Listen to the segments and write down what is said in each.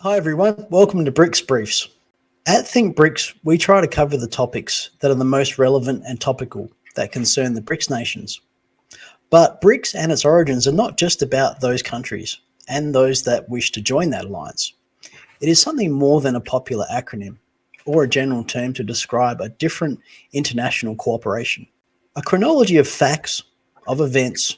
Hi everyone, welcome to BRICS Briefs. At Think BRICS, we try to cover the topics that are the most relevant and topical that concern the BRICS nations. But BRICS and its origins are not just about those countries and those that wish to join that alliance. It is something more than a popular acronym or a general term to describe a different international cooperation. A chronology of facts, of events,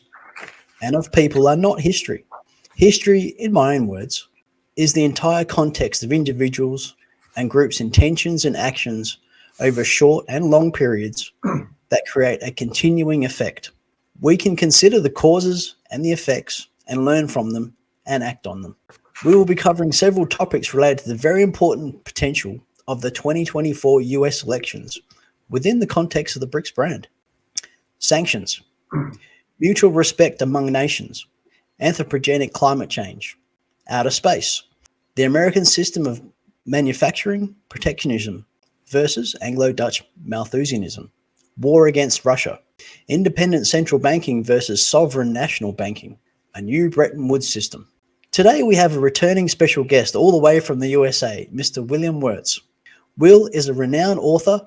and of people are not history. History, in my own words, is the entire context of individuals and groups' intentions and actions over short and long periods that create a continuing effect. We can consider the causes and the effects and learn from them and act on them. We will be covering several topics related to the very important potential of the 2024 US elections within the context of the BRICS brand. Sanctions, mutual respect among nations, anthropogenic climate change, outer space, the American system of manufacturing protectionism versus Anglo-Dutch Malthusianism, war against Russia, independent central banking versus sovereign national banking, a new Bretton Woods system. Today we have a returning special guest all the way from the USA, Mr. William Wertz. Will is a renowned author,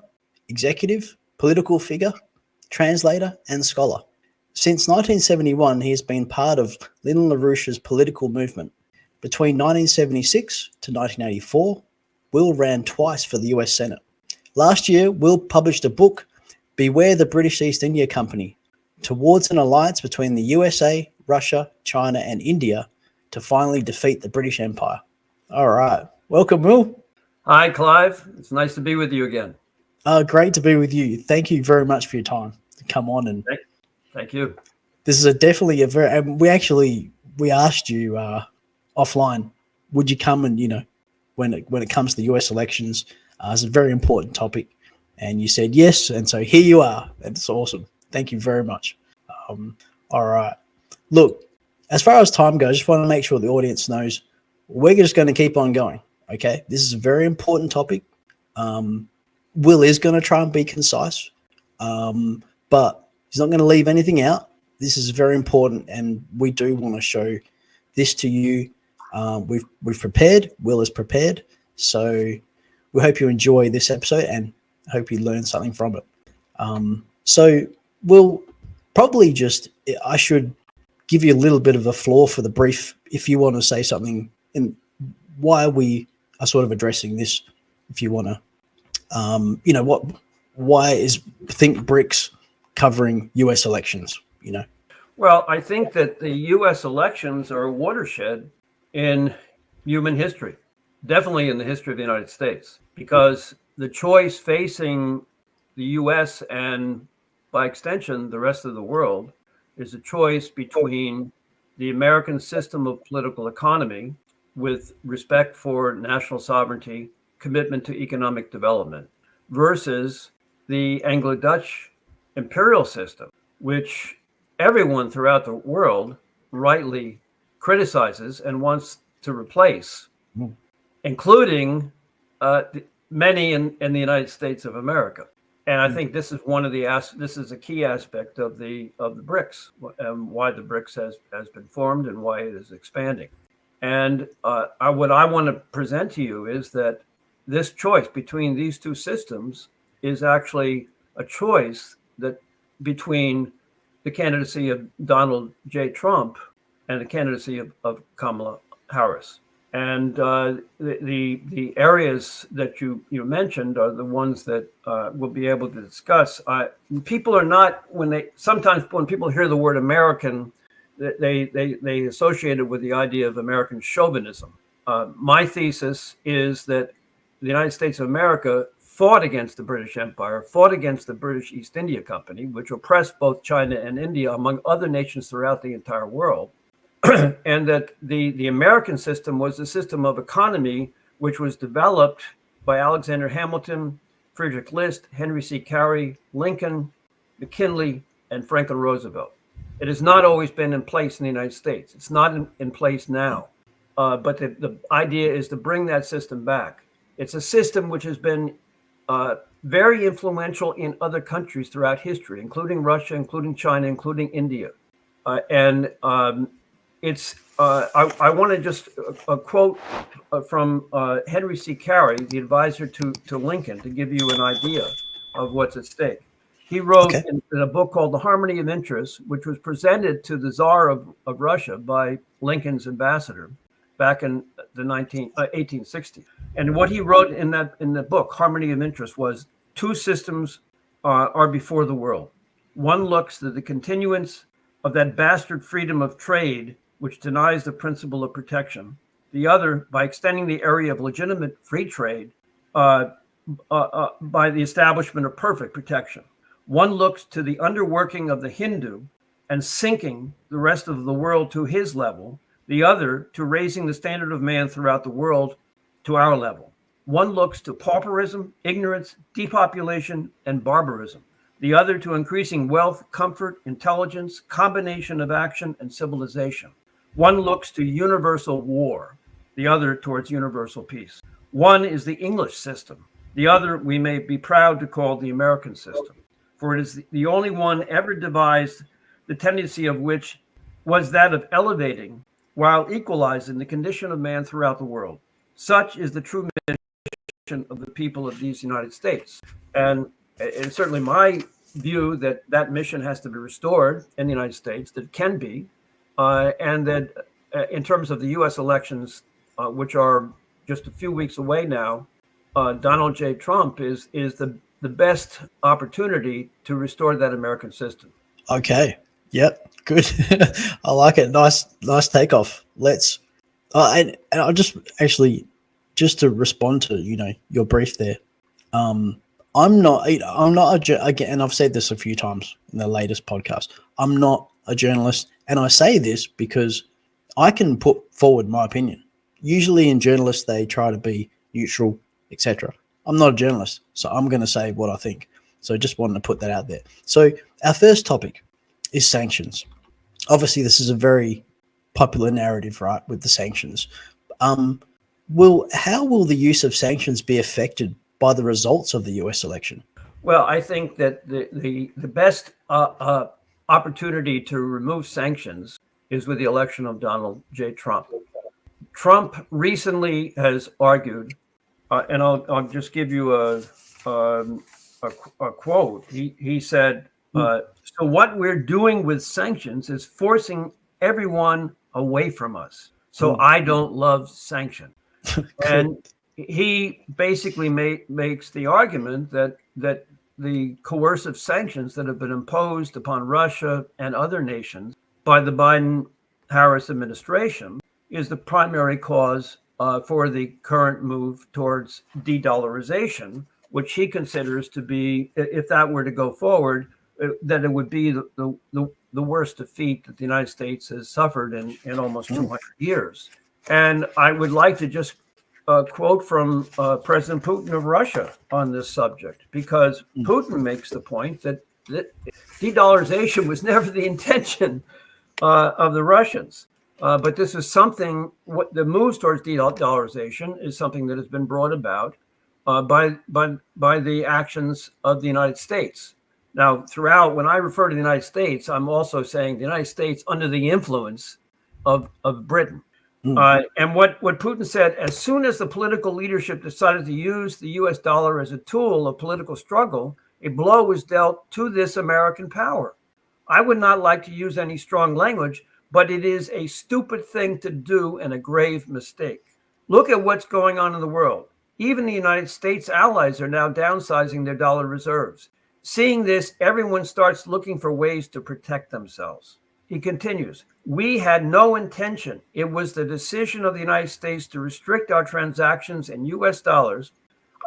executive, political figure, translator, and scholar. Since 1971, he has been part of Lyndon LaRouche's political movement. Between 1976 to 1984, Will ran twice for the US Senate. Last year, Will published a book, Beware the British East India Company, towards an alliance between the USA, Russia, China, and India to finally defeat the British Empire. All right. Welcome, Will. Hi, Clive. It's nice to be with you again. Great to be with you. Thank you very much for your time to come on. And Thank you. this is definitely a very, we asked you offline, would you come and, when it comes to the US elections, it's a very important topic. And you said yes. And so here you are. That's awesome. Thank you very much. All right. Look, as far as time goes, I just want to make sure the audience knows we're just going to keep on going. Okay. This is a very important topic. Will is going to try and be concise, but he's not going to leave anything out. This is very important, and we do want to show this to you. We've prepared. Will is prepared, so we hope you enjoy this episode and hope you learn something from it. So we'll probably I should give you a little bit of a floor for the brief if you want to say something and why we are sort of addressing this. If you want to, why is Think BRICS covering US elections? Well, I think that the U.S. elections are a watershed in human history, definitely in the history of the United States, because the choice facing the U.S. and, by extension, the rest of the world is a choice between the American system of political economy with respect for national sovereignty, commitment to economic development, versus the Anglo-Dutch imperial system, which everyone throughout the world rightly criticizes and wants to replace, including many in the United States of America. And I think this is this is a key aspect of the BRICS, why the BRICS has been formed and why it is expanding. And what I want to present to you is that this choice between these two systems is actually a choice that between the candidacy of Donald J. Trump and the candidacy of Kamala Harris. And the areas that you mentioned are the ones that we'll be able to discuss. People are not, sometimes when people hear the word American, they associate it with the idea of American chauvinism. My thesis is that the United States of America fought against the British Empire, fought against the British East India Company, which oppressed both China and India, among other nations throughout the entire world. And that the American system was a system of economy which was developed by Alexander Hamilton, Frederick List, Henry C. Carey, Lincoln, McKinley, and Franklin Roosevelt. It has not always been in place in the United States. It's not in place now. But the idea is to bring that system back. It's a system which has been very influential in other countries throughout history, including Russia, including China, including India. And it's I want to just quote from Henry C. Carey, the advisor to Lincoln, to give you an idea of what's at stake. He wrote Okay. in a book called The Harmony of Interests, which was presented to the Tsar of Russia by Lincoln's ambassador back in the 1860s. And what he wrote in the book, Harmony of Interest, was two systems are before the world. One looks to the continuance of that bastard freedom of trade, which denies the principle of protection. The other, by extending the area of legitimate free trade by the establishment of perfect protection. One looks to the underworking of the Hindu and sinking the rest of the world to his level. The other to raising the standard of man throughout the world to our level. One looks to pauperism, ignorance, depopulation, and barbarism. The other to increasing wealth, comfort, intelligence, combination of action, and civilization. One looks to universal war, the other towards universal peace. One is the English system. The other we may be proud to call the American system, for it is the only one ever devised, the tendency of which was that of elevating while equalizing the condition of man throughout the world. Such is the true mission of the people of these United States. And it's certainly my view that that mission has to be restored in the United States, that it can be, and that in terms of the U.S. elections, which are just a few weeks away now, Donald J. Trump is the best opportunity to restore that American system. Okay. Yep. Good. I like it. Nice takeoff. Let's. And I'll just actually, just to respond to your brief there. I'm not again, and I've said this a few times in the latest podcast. I'm not a journalist, and I say this because I can put forward my opinion. Usually, in journalists, they try to be neutral, etc. I'm not a journalist, so I'm going to say what I think. So, just wanted to put that out there. So, our first topic is sanctions. Obviously, this is a very popular narrative, right, with the sanctions. How will the use of sanctions be affected by the results of the U.S. election? Well, I think that the best opportunity to remove sanctions is with the election of Donald J. Trump. Trump recently has argued, and I'll just give you a quote. He said, "So what we're doing with sanctions is forcing everyone away from us. So I don't love sanctions." And he basically makes the argument that the coercive sanctions that have been imposed upon Russia and other nations by the Biden-Harris administration is the primary cause for the current move towards de-dollarization, which he considers to be, if that were to go forward, that it would be the worst defeat that the United States has suffered in almost 200 years. And I would like to just quote from President Putin of Russia on this subject, because Putin makes the point that de-dollarization was never the intention of the Russians. But this is something, what the moves towards de-dollarization is something that has been brought about by the actions of the United States. Now, throughout, when I refer to the United States, I'm also saying the United States under the influence of Britain. And what Putin said, as soon as the political leadership decided to use the U.S. dollar as a tool of political struggle, a blow was dealt to this American power. I would not like to use any strong language, but it is a stupid thing to do and a grave mistake. Look at what's going on in the world. Even the United States allies are now downsizing their dollar reserves. Seeing this, everyone starts looking for ways to protect themselves. He continues, we had no intention. It was the decision of the United States to restrict our transactions in U.S. dollars.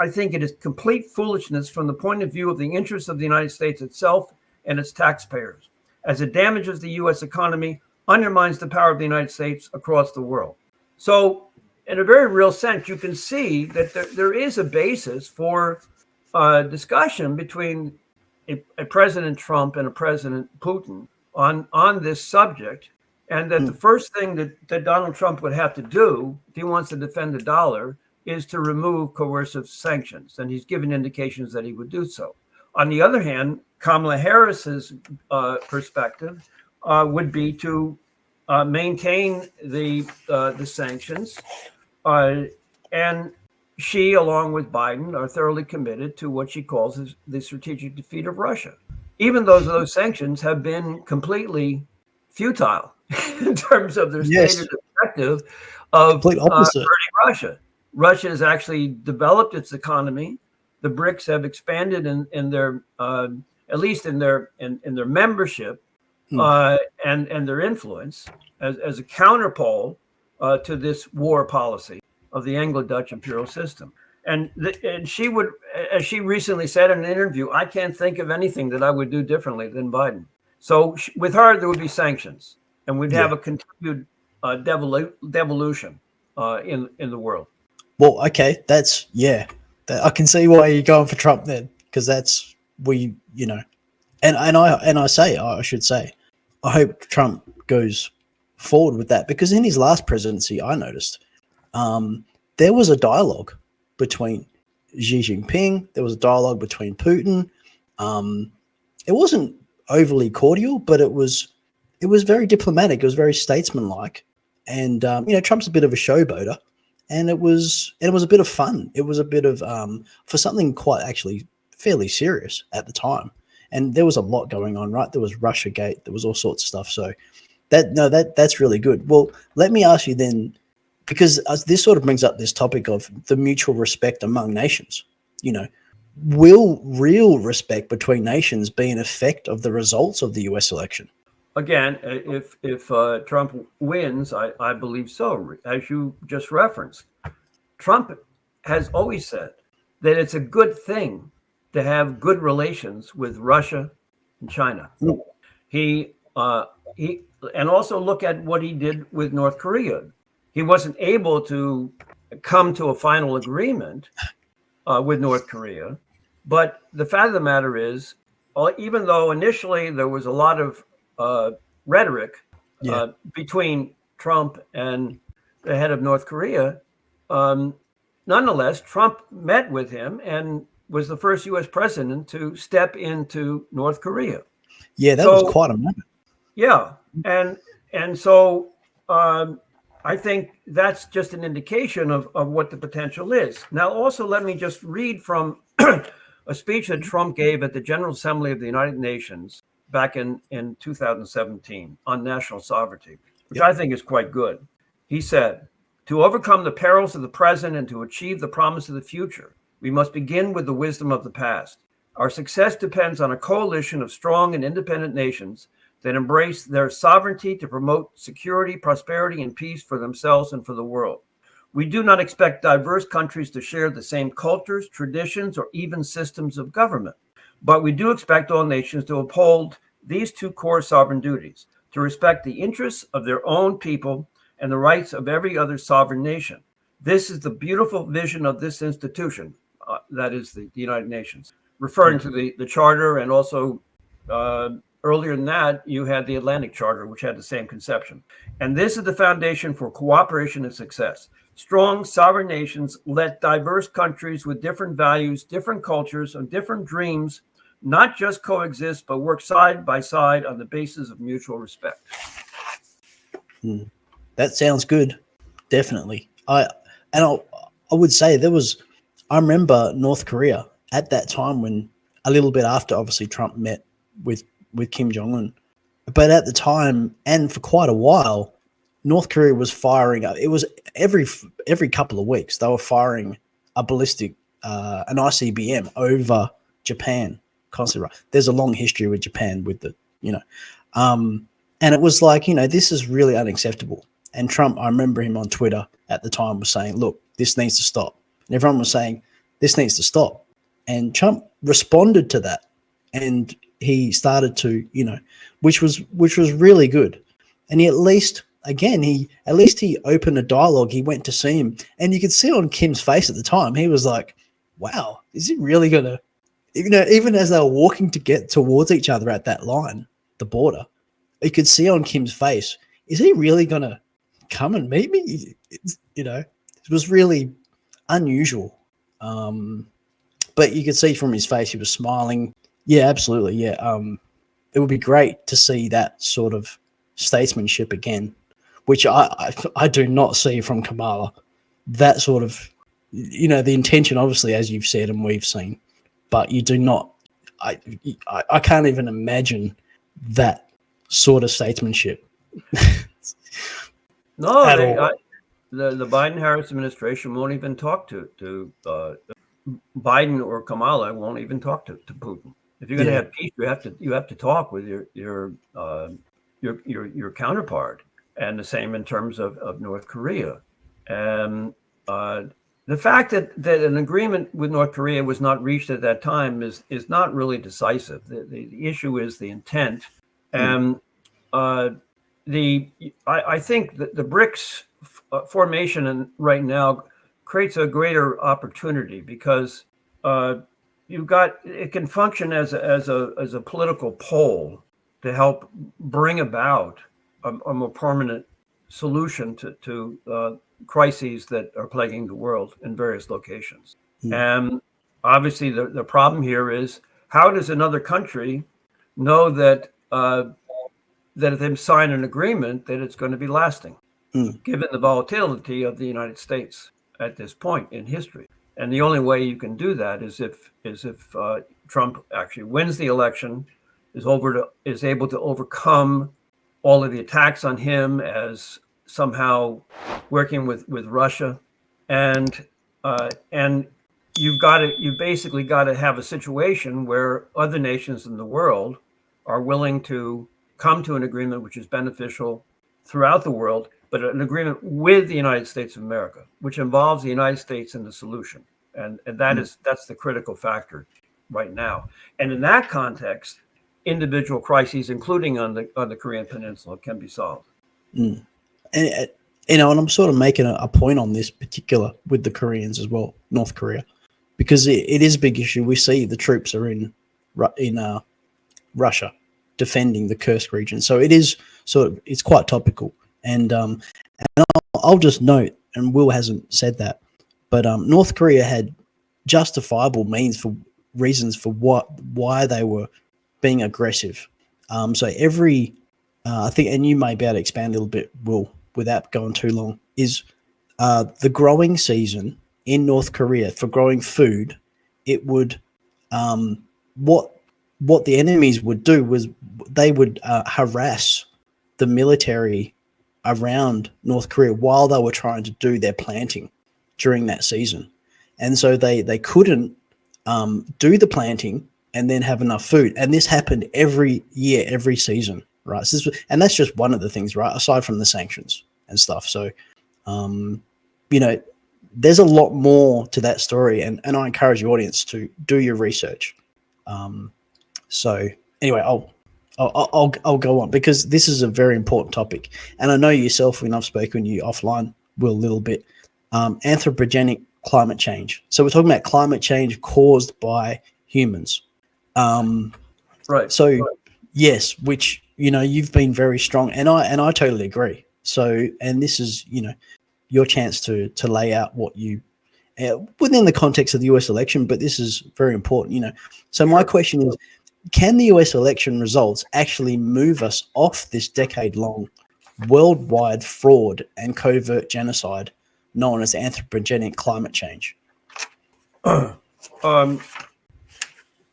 I think it is complete foolishness from the point of view of the interests of the United States itself and its taxpayers, as it damages the U.S. economy, undermines the power of the United States across the world. So, in a very real sense, you can see that there is a basis for discussion between a President Trump and a President Putin on this subject, and that the first thing that Donald Trump would have to do if he wants to defend the dollar is to remove coercive sanctions, and he's given indications that he would do so. On the other hand, Kamala Harris's perspective would be to maintain the sanctions, and she, along with Biden, are thoroughly committed to what she calls the strategic defeat of Russia, even though those sanctions have been completely futile in terms of their Yes, stated objective of complete opposite. hurting Russia. Russia has actually developed its economy. The BRICS have expanded in their at least in their membership and their influence as a counterpole to this war policy of the Anglo-Dutch imperial system. And she would, as she recently said in an interview, I can't think of anything that I would do differently than Biden. So with her, there would be sanctions, and we'd have a continued devolution in the world. Well, okay, I can see why you're going for Trump then, because that's and I should say, I hope Trump goes forward with that, because in his last presidency, I noticed there was a dialogue between Xi Jinping, there was a dialogue between Putin. It wasn't overly cordial, but it was very diplomatic. It was very statesmanlike, and Trump's a bit of a showboater, and it was a bit of fun. It was a bit of for something quite actually fairly serious at the time, and there was a lot going on. Right, there was Russiagate, there was all sorts of stuff. So that's really good. Well, let me ask you then, because this sort of brings up this topic of the mutual respect among nations. Will real respect between nations be an effect of the results of the U.S. election? Again, if Trump wins, I believe so. As you just referenced, Trump has always said that it's a good thing to have good relations with Russia and China. Mm. He and also look at what he did with North Korea. He wasn't able to come to a final agreement with North Korea, but the fact of the matter is, even though initially there was a lot of rhetoric between Trump and the head of North Korea, nonetheless, Trump met with him and was the first U.S. president to step into North Korea. Yeah, that was quite a moment. Yeah, and so I think that's just an indication of what the potential is. Now, also, let me just read from a speech that Trump gave at the General Assembly of the United Nations back in 2017 on national sovereignty, which I think is quite good. He said, "To overcome the perils of the present and to achieve the promise of the future, we must begin with the wisdom of the past. Our success depends on a coalition of strong and independent nations that embrace their sovereignty to promote security, prosperity, and peace for themselves and for the world. We do not expect diverse countries to share the same cultures, traditions, or even systems of government, but we do expect all nations to uphold these two core sovereign duties, to respect the interests of their own people and the rights of every other sovereign nation. This is the beautiful vision of this institution," that is the United Nations, referring to the charter, and also earlier than that, you had the Atlantic Charter, which had the same conception. "And this is the foundation for cooperation and success. Strong sovereign nations let diverse countries with different values, different cultures, and different dreams not just coexist, but work side by side on the basis of mutual respect." That sounds good. Definitely. I would say I remember North Korea at that time, when a little bit after, obviously, Trump met with Kim Jong-un. But at the time, and for quite a while, North Korea was firing up. It was every couple of weeks they were firing a ballistic, an ICBM over Japan constantly. There's a long history with Japan with and it was like, this is really unacceptable. And Trump, I remember him on Twitter at the time, was saying, "Look, this needs to stop." And everyone was saying, "This needs to stop." And Trump responded to that, and he started to, which was really good. And he at least opened a dialogue. He went to see him, and you could see on Kim's face at the time, he was like, "Wow, is he really gonna?" Even as they were walking to get towards each other at that line, the border, you could see on Kim's face, "Is he really gonna come and meet me?" It was really unusual. But you could see from his face, he was smiling. Yeah, absolutely. Yeah. It would be great to see that sort of statesmanship again, which I do not see from Kamala. That sort of, the intention, obviously, as you've said and we've seen, but you do not. I can't even imagine that sort of statesmanship. No, At all. the Biden-Harris administration won't even talk to Biden or Kamala won't even talk to Putin. If you're going to have peace, you have to talk with your counterpart, and the same in terms of North Korea. And the fact that an agreement with North Korea was not reached at that time is not really decisive. The issue is the intent, and I think that the BRICS formation right now creates a greater opportunity because it can function as a political pole to help bring about a more permanent solution to crises that are plaguing the world in various locations. And obviously, the problem here is, how does another country know that if they sign an agreement that it's going to be lasting, given the volatility of the United States at this point in history? And the only way you can do that is if Trump actually wins the election, is able to overcome all of the attacks on him as somehow working with Russia, and you've basically got to have a situation where other nations in the world are willing to come to an agreement which is beneficial throughout the world, but an agreement with the United States of America, which involves the United States in the solution, and that's the critical factor right now. And in that context, individual crises, including on the Korean Peninsula, can be solved. And and I'm sort of making a point on this particular with the Koreans as well, North Korea, because it is a big issue. We see the troops are in Russia defending the Kursk region, so it is it's quite topical. And I'll just note, and Will hasn't said that, but North Korea had justifiable reasons for why they were being aggressive. So I think, and you may be able to expand a little bit, Will, without going too long, is the growing season in North Korea for growing food. It would what the enemies would do was they would harass the military around North Korea while they were trying to do their planting during that season, and so they couldn't do the planting and then have enough food. And this happened every year, every season, right? So and that's just one of the things, right? Aside from the sanctions and stuff. So, there's a lot more to that story, and I encourage the audience to do your research. So anyway, I'll go on, because this is a very important topic, and I know yourself, when I've spoken to you offline, Will, a little bit, anthropogenic climate change. So we're talking about climate change caused by humans. Right. So right. Yes, which you've been very strong, and I totally agree. So, and this is your chance to lay out what you within the context of the US election, but this is very important. So my question is, can the US election results actually move us off this decade-long worldwide fraud and covert genocide known as anthropogenic climate change?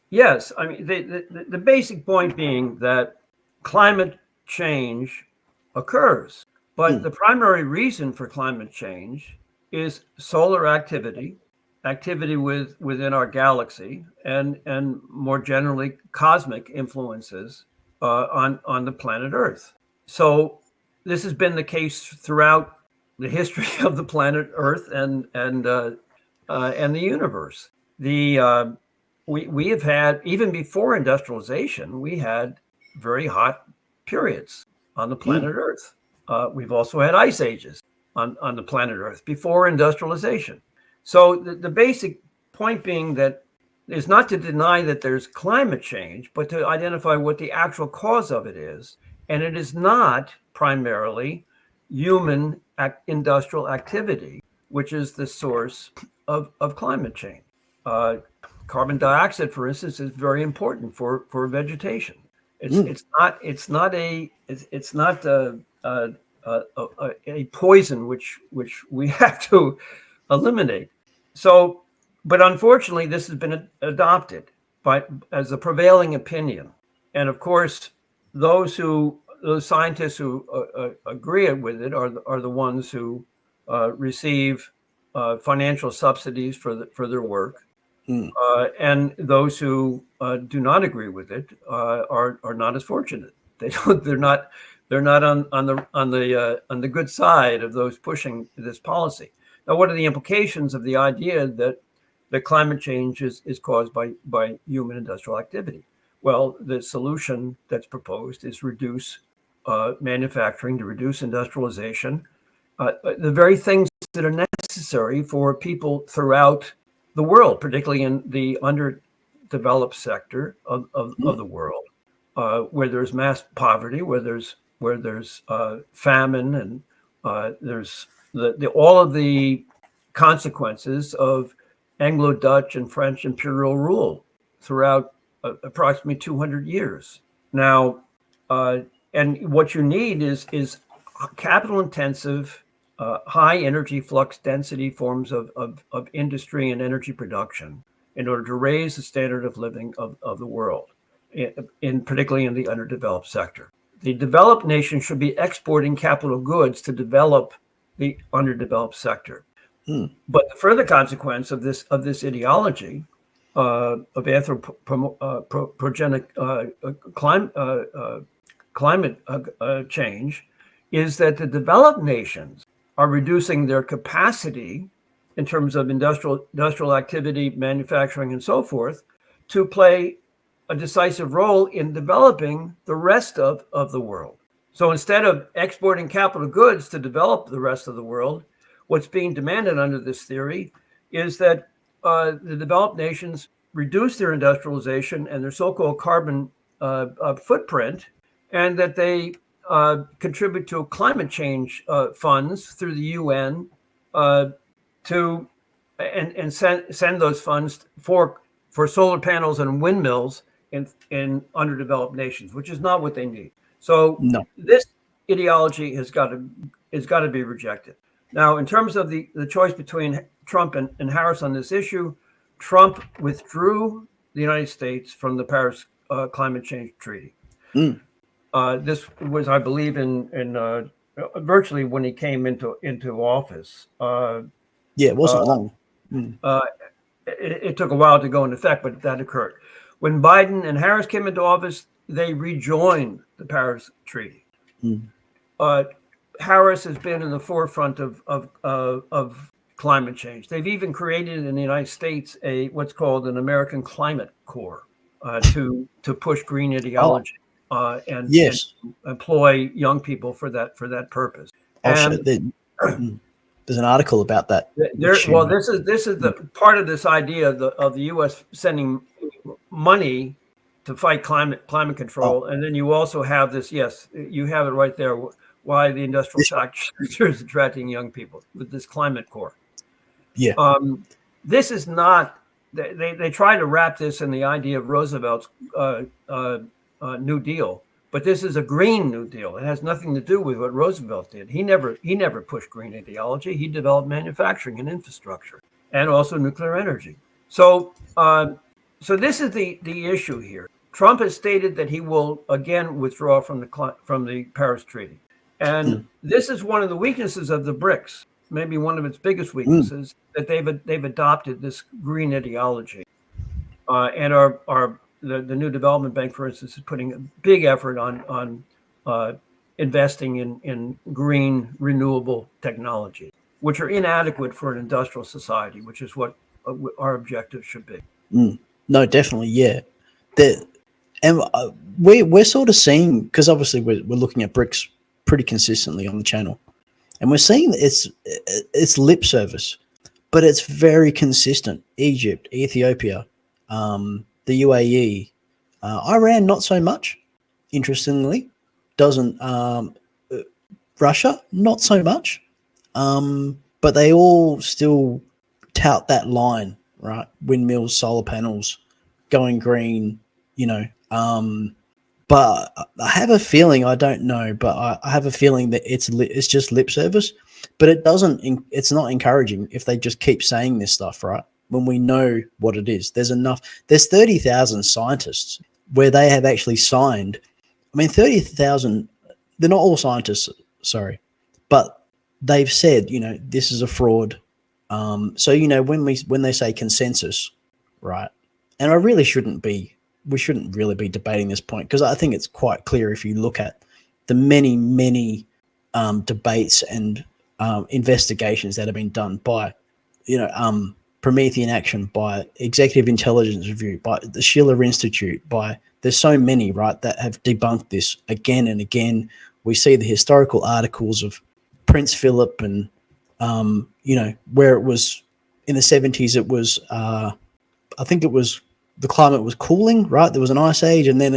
Yes, I mean the basic point being that climate change occurs, but the primary reason for climate change is solar activity within our galaxy, and more generally cosmic influences on the planet Earth. So this has been the case throughout the history of the planet Earth and the universe. We have had, even before industrialization, we had very hot periods on the planet Earth. We've also had ice ages on the planet Earth before industrialization. So the basic point being that is not to deny that there's climate change, but to identify what the actual cause of it is. And it is not primarily human industrial activity, which is the source of climate change. Carbon dioxide, for instance, is very important for vegetation. It's not a poison which we have to eliminate. So, but unfortunately, this has been adopted as a prevailing opinion, and of course, those scientists who agree with it are the ones who receive financial subsidies for their work. And those who do not agree with it are not as fortunate. They're not on the good side of those pushing this policy. Now, what are the implications of the idea that climate change is caused by human industrial activity? Well, the solution that's proposed is reduce manufacturing, to reduce industrialization, the very things that are necessary for people throughout the world, particularly in the underdeveloped sector of the world, where there's mass poverty, where there's famine, and there's all of the consequences of Anglo-Dutch and French imperial rule throughout approximately 200 years. Now, and what you need is capital-intensive, high energy flux density forms of industry and energy production in order to raise the standard of living of the world, particularly in the underdeveloped sector. The developed nation should be exporting capital goods to develop the underdeveloped sector. But the further consequence of this ideology of anthropogenic climate change is that the developed nations are reducing their capacity in terms of industrial activity, manufacturing, and so forth, to play a decisive role in developing the rest of the world. So instead of exporting capital goods to develop the rest of the world, what's being demanded under this theory is that the developed nations reduce their industrialization and their so-called carbon footprint, and that they contribute to climate change funds through the UN to send those funds for solar panels and windmills in underdeveloped nations, which is not what they need. So this ideology has got to be rejected. Now, in terms of the choice between Trump and Harris on this issue, Trump withdrew the United States from the Paris Climate Change Treaty. This was, I believe, in virtually when he came into office. It wasn't long. It took a while to go into effect, but that occurred. When Biden and Harris came into office, they rejoined the Paris Treaty. Harris has been in the forefront of climate change. They've even created in the United States what's called an American Climate Corps to push green ideology and employ young people for that purpose. There's an article about that. This is the part of this idea of the U.S. sending money to fight climate control, and then you also have this. Yes, you have it right there. Why the industrial sector is attracting young people with this climate corps. This is not. They try to wrap this in the idea of Roosevelt's New Deal, but this is a Green New Deal. It has nothing to do with what Roosevelt did. He never pushed green ideology. He developed manufacturing and infrastructure, and also nuclear energy. So this is the issue here. Trump has stated that he will again withdraw from the Paris Treaty, and this is one of the weaknesses of the BRICS. Maybe one of its biggest weaknesses, that they've adopted this green ideology, and the New Development Bank, for instance, is putting a big effort on investing in green renewable technologies, which are inadequate for an industrial society, which is what our objective should be. No, definitely, yeah. And we're sort of seeing, because obviously we're looking at BRICS pretty consistently on the channel, and we're seeing that it's lip service, but it's very consistent. Egypt, Ethiopia, the UAE, Iran, not so much. Interestingly, doesn't Russia, not so much. But they all still tout that line, right? Windmills, solar panels, going green, But I have a feeling, I don't know, but I have a feeling that it's just lip service. But it's not encouraging if they just keep saying this stuff, right? When we know what it is. There's 30,000 scientists where they have actually signed. I mean, 30,000, they're not all scientists, sorry, but they've said, this is a fraud. So, when they say consensus, right? And we shouldn't really be debating this point, because I think it's quite clear if you look at the many, many debates and investigations that have been done by, Promethean Action, by Executive Intelligence Review, by the Schiller Institute, there's so many, right, that have debunked this again and again. We see the historical articles of Prince Philip and, where it was in the 70s, it was, I think it was the climate was cooling, right? There was an ice age, and then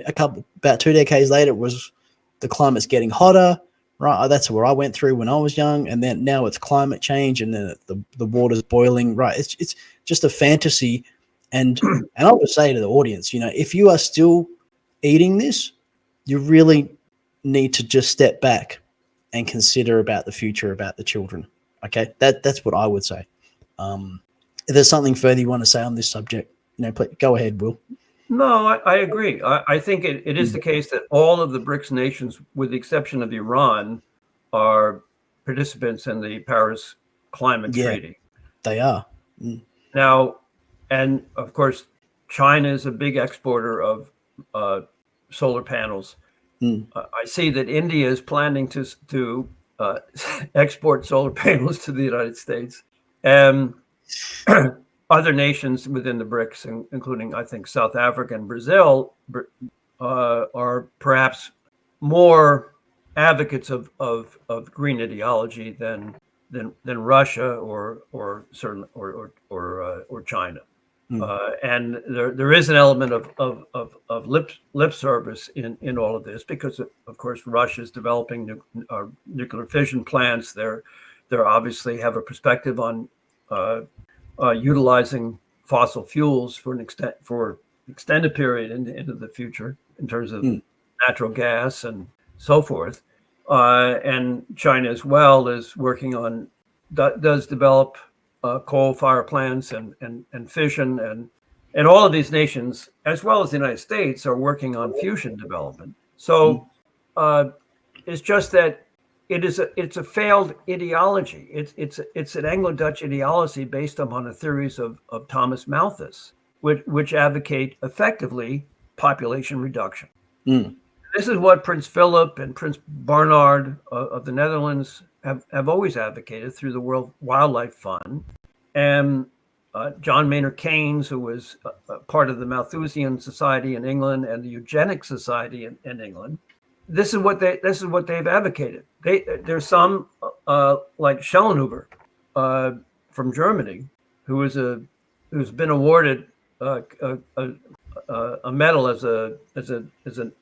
about 2 decades later, it was the climate's getting hotter, right? That's where I went through when I was young, and then now it's climate change, and then the water's boiling, right? It's just a fantasy, and I would say to the audience, if you are still eating this, you really need to just step back and consider about the future, about the children. Okay, that's what I would say. If there's something further you want to say on this subject, please, go ahead, Will. No, I agree. I think it is the case that all of the BRICS nations, with the exception of Iran, are participants in the Paris Climate Treaty. They are. Now, and of course, China is a big exporter of solar panels. I see that India is planning to export solar panels to the United States. And other nations within the BRICS, including, I think, South Africa and Brazil, are perhaps more advocates of green ideology than Russia or China. And there is an element of lip service in all of this, because of course Russia is developing nuclear fission plants. They're obviously have a perspective on utilizing fossil fuels for an extended period into the future in terms of natural gas and so forth. And China as well is working on does develop coal fire plants and fission, and all of these nations, as well as the United States, are working on fusion development. So it's just that it's a failed ideology. It's an Anglo-Dutch ideology based upon the theories of Thomas Malthus, which advocate effectively population reduction. This is what Prince Philip and Prince Bernhard of the Netherlands have always advocated through the World Wildlife Fund. And John Maynard Keynes, who was part of the Malthusian Society in England and the Eugenics Society in England, this is what they've advocated. There's some like Schellenhuber from Germany, who's been awarded a medal as a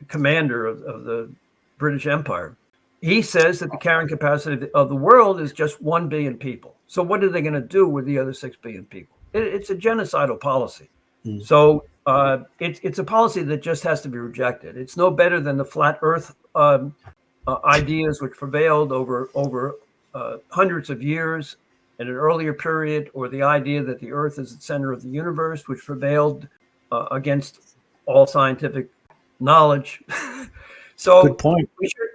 commander of the British Empire. He says that the carrying capacity of the world is just 1 billion people. So what are they going to do with the other 6 billion people? It's a genocidal policy. So it's a policy that just has to be rejected. It's no better than the flat Earth ideas which prevailed over hundreds of years in an earlier period, or the idea that the Earth is the center of the universe, which prevailed against all scientific knowledge. So good point.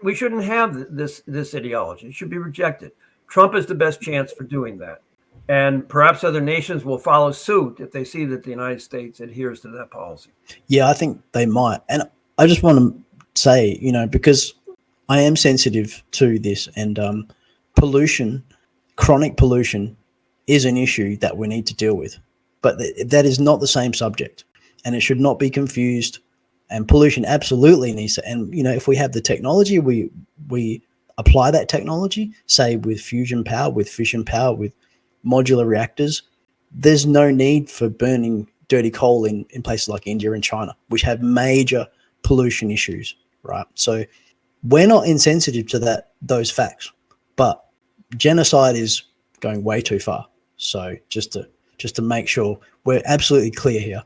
We shouldn't have this ideology. It should be rejected. Trump is the best chance for doing that. And perhaps other nations will follow suit if they see that the United States adheres to that policy. Yeah, I think they might. And I just want to say, because I am sensitive to this, and pollution, chronic pollution, is an issue that we need to deal with. But that is not the same subject, and it should not be confused. And pollution absolutely needs to, and if we have the technology, we apply that technology, say with fusion power, with fission power, with modular reactors, there's no need for burning dirty coal in places like India and China, which have major pollution issues, right? So we're not insensitive to those facts, but genocide is going way too far. So just to make sure we're absolutely clear here,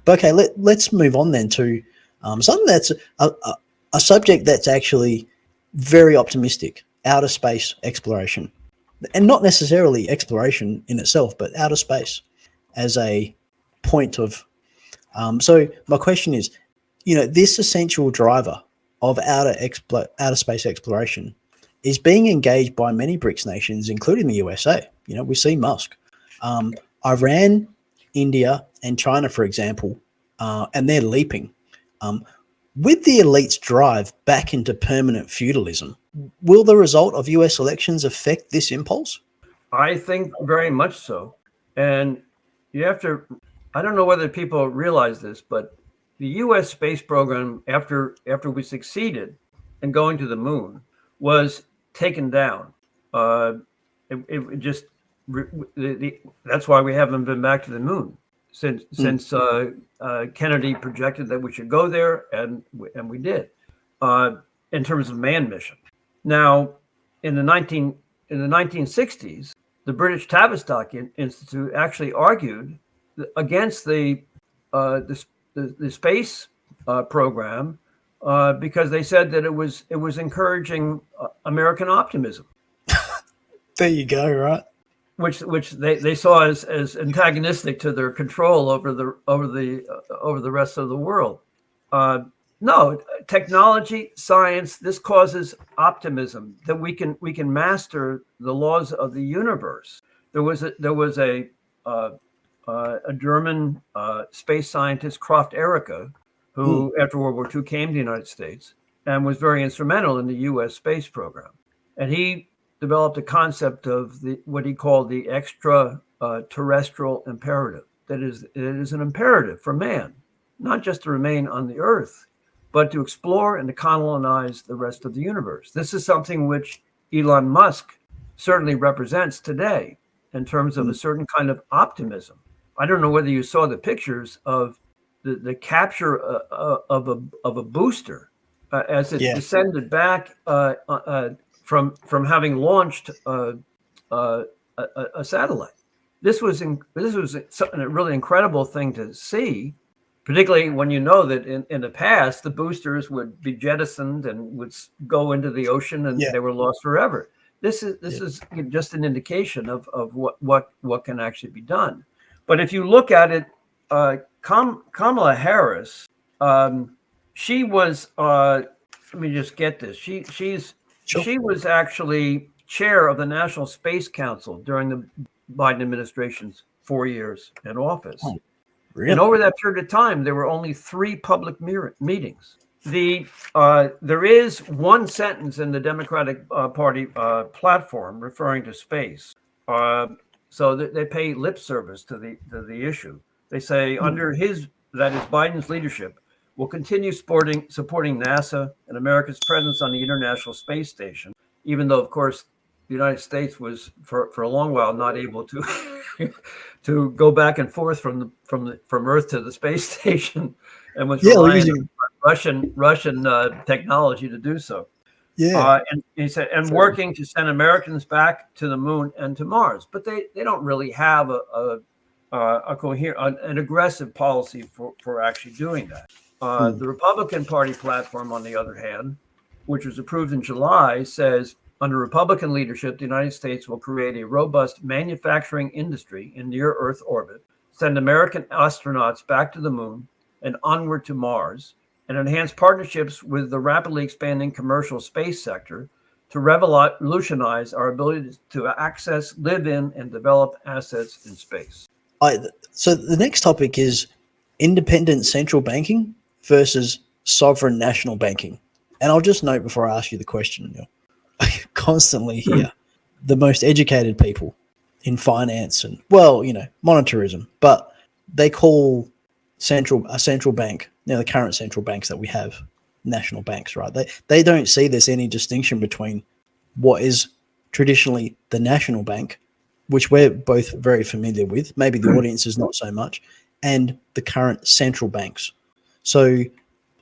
But okay, let's move on then to something that's a subject that's actually very optimistic: outer space exploration, and not necessarily exploration in itself, but outer space as a point of. So my question is, this essential driver of outer space exploration is being engaged by many BRICS nations, including the USA. We see Musk, Iran, India, and China, for example, and they're leaping. With the elite's drive back into permanent feudalism, will the result of US elections affect this impulse? I think very much so. And you have to, I don't know whether people realize this, but the US space program, after we succeeded in going to the moon, was taken down. It just, that's why we haven't been back to the moon since Kennedy projected that we should go there, and we did, in terms of manned mission. Now, in the 1960s, the British Tavistock Institute actually argued against the space program because they said that it was encouraging American optimism. There you go, right? Which they saw as antagonistic to their control over the rest of the world. No, technology, science, this causes optimism that we can master the laws of the universe. There was a German space scientist, Croft Erika, who after World War II came to the United States and was very instrumental in the U.S. space program. And he developed a concept of what he called the extraterrestrial imperative. That is, it is an imperative for man, not just to remain on the Earth, but to explore and to colonize the rest of the universe. This is something which Elon Musk certainly represents today in terms of a certain kind of optimism. I don't know whether you saw the pictures of the capture of a booster as it descended back from having launched a satellite. This was a really incredible thing to see, particularly when you know that in the past the boosters would be jettisoned and would go into the ocean and they were lost forever. This is just an indication of what can actually be done. But if you look at it, Kamala Harris, she was. Let me just get this. She was actually chair of the National Space Council during the Biden administration's 4 years in office. Oh, really? And over that period of time, there were only 3 public meetings. There is one sentence in the Democratic Party platform referring to space. So they pay lip service to the issue. They say under that is Biden's leadership, will continue supporting NASA and America's presence on the International Space Station, even though, of course, the United States was for a long while not able to to go back and forth from Earth to the space station, and was relying on Russian technology to do so. Yeah, and he said, and working to send Americans back to the moon and to Mars, but they don't really have a coherent, an aggressive policy for actually doing that. The Republican Party platform, on the other hand, which was approved in July, says under Republican leadership, the United States will create a robust manufacturing industry in near Earth orbit, send American astronauts back to the moon and onward to Mars, and enhance partnerships with the rapidly expanding commercial space sector to revolutionize our ability to access, live in, and develop assets in space. So the next topic is independent central banking versus sovereign national banking. And I'll just note before I ask you the question, Neil, I constantly hear the most educated people in finance and, monetarism, but they call a central bank, the current central banks that we have, national banks, right? They don't see there's any distinction between what is traditionally the national bank, which we're both very familiar with, maybe the audience is not so much, and the current central banks. So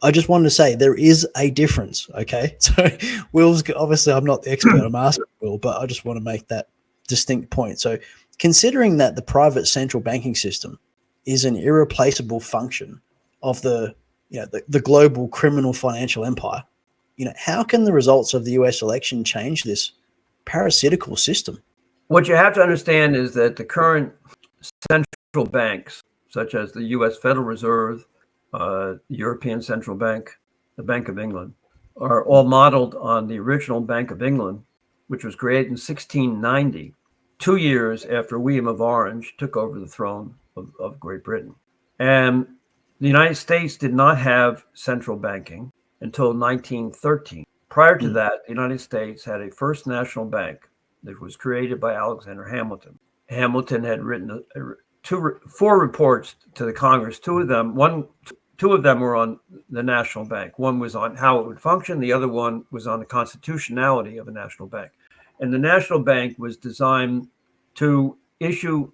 I just wanted to say there is a difference, okay? So Will's, obviously I'm not the expert, I'm asking Will, but I just want to make that distinct point. So considering that the private central banking system is an irreplaceable function of the global criminal financial empire. How can the results of the US election change this parasitical system? What you have to understand is that the current central banks, such as the U.S. Federal Reserve, the European Central Bank, the Bank of England, are all modeled on the original Bank of England, which was created in 1690, 2 years after William of Orange took over the throne of Great Britain. And the United States did not have central banking until 1913. Prior to that, the United States had a first national bank that was created by Alexander Hamilton. Hamilton had written four reports to the Congress. Two of them were on the national bank. One was on how it would function. The other one was on the constitutionality of a national bank. And the national bank was designed to issue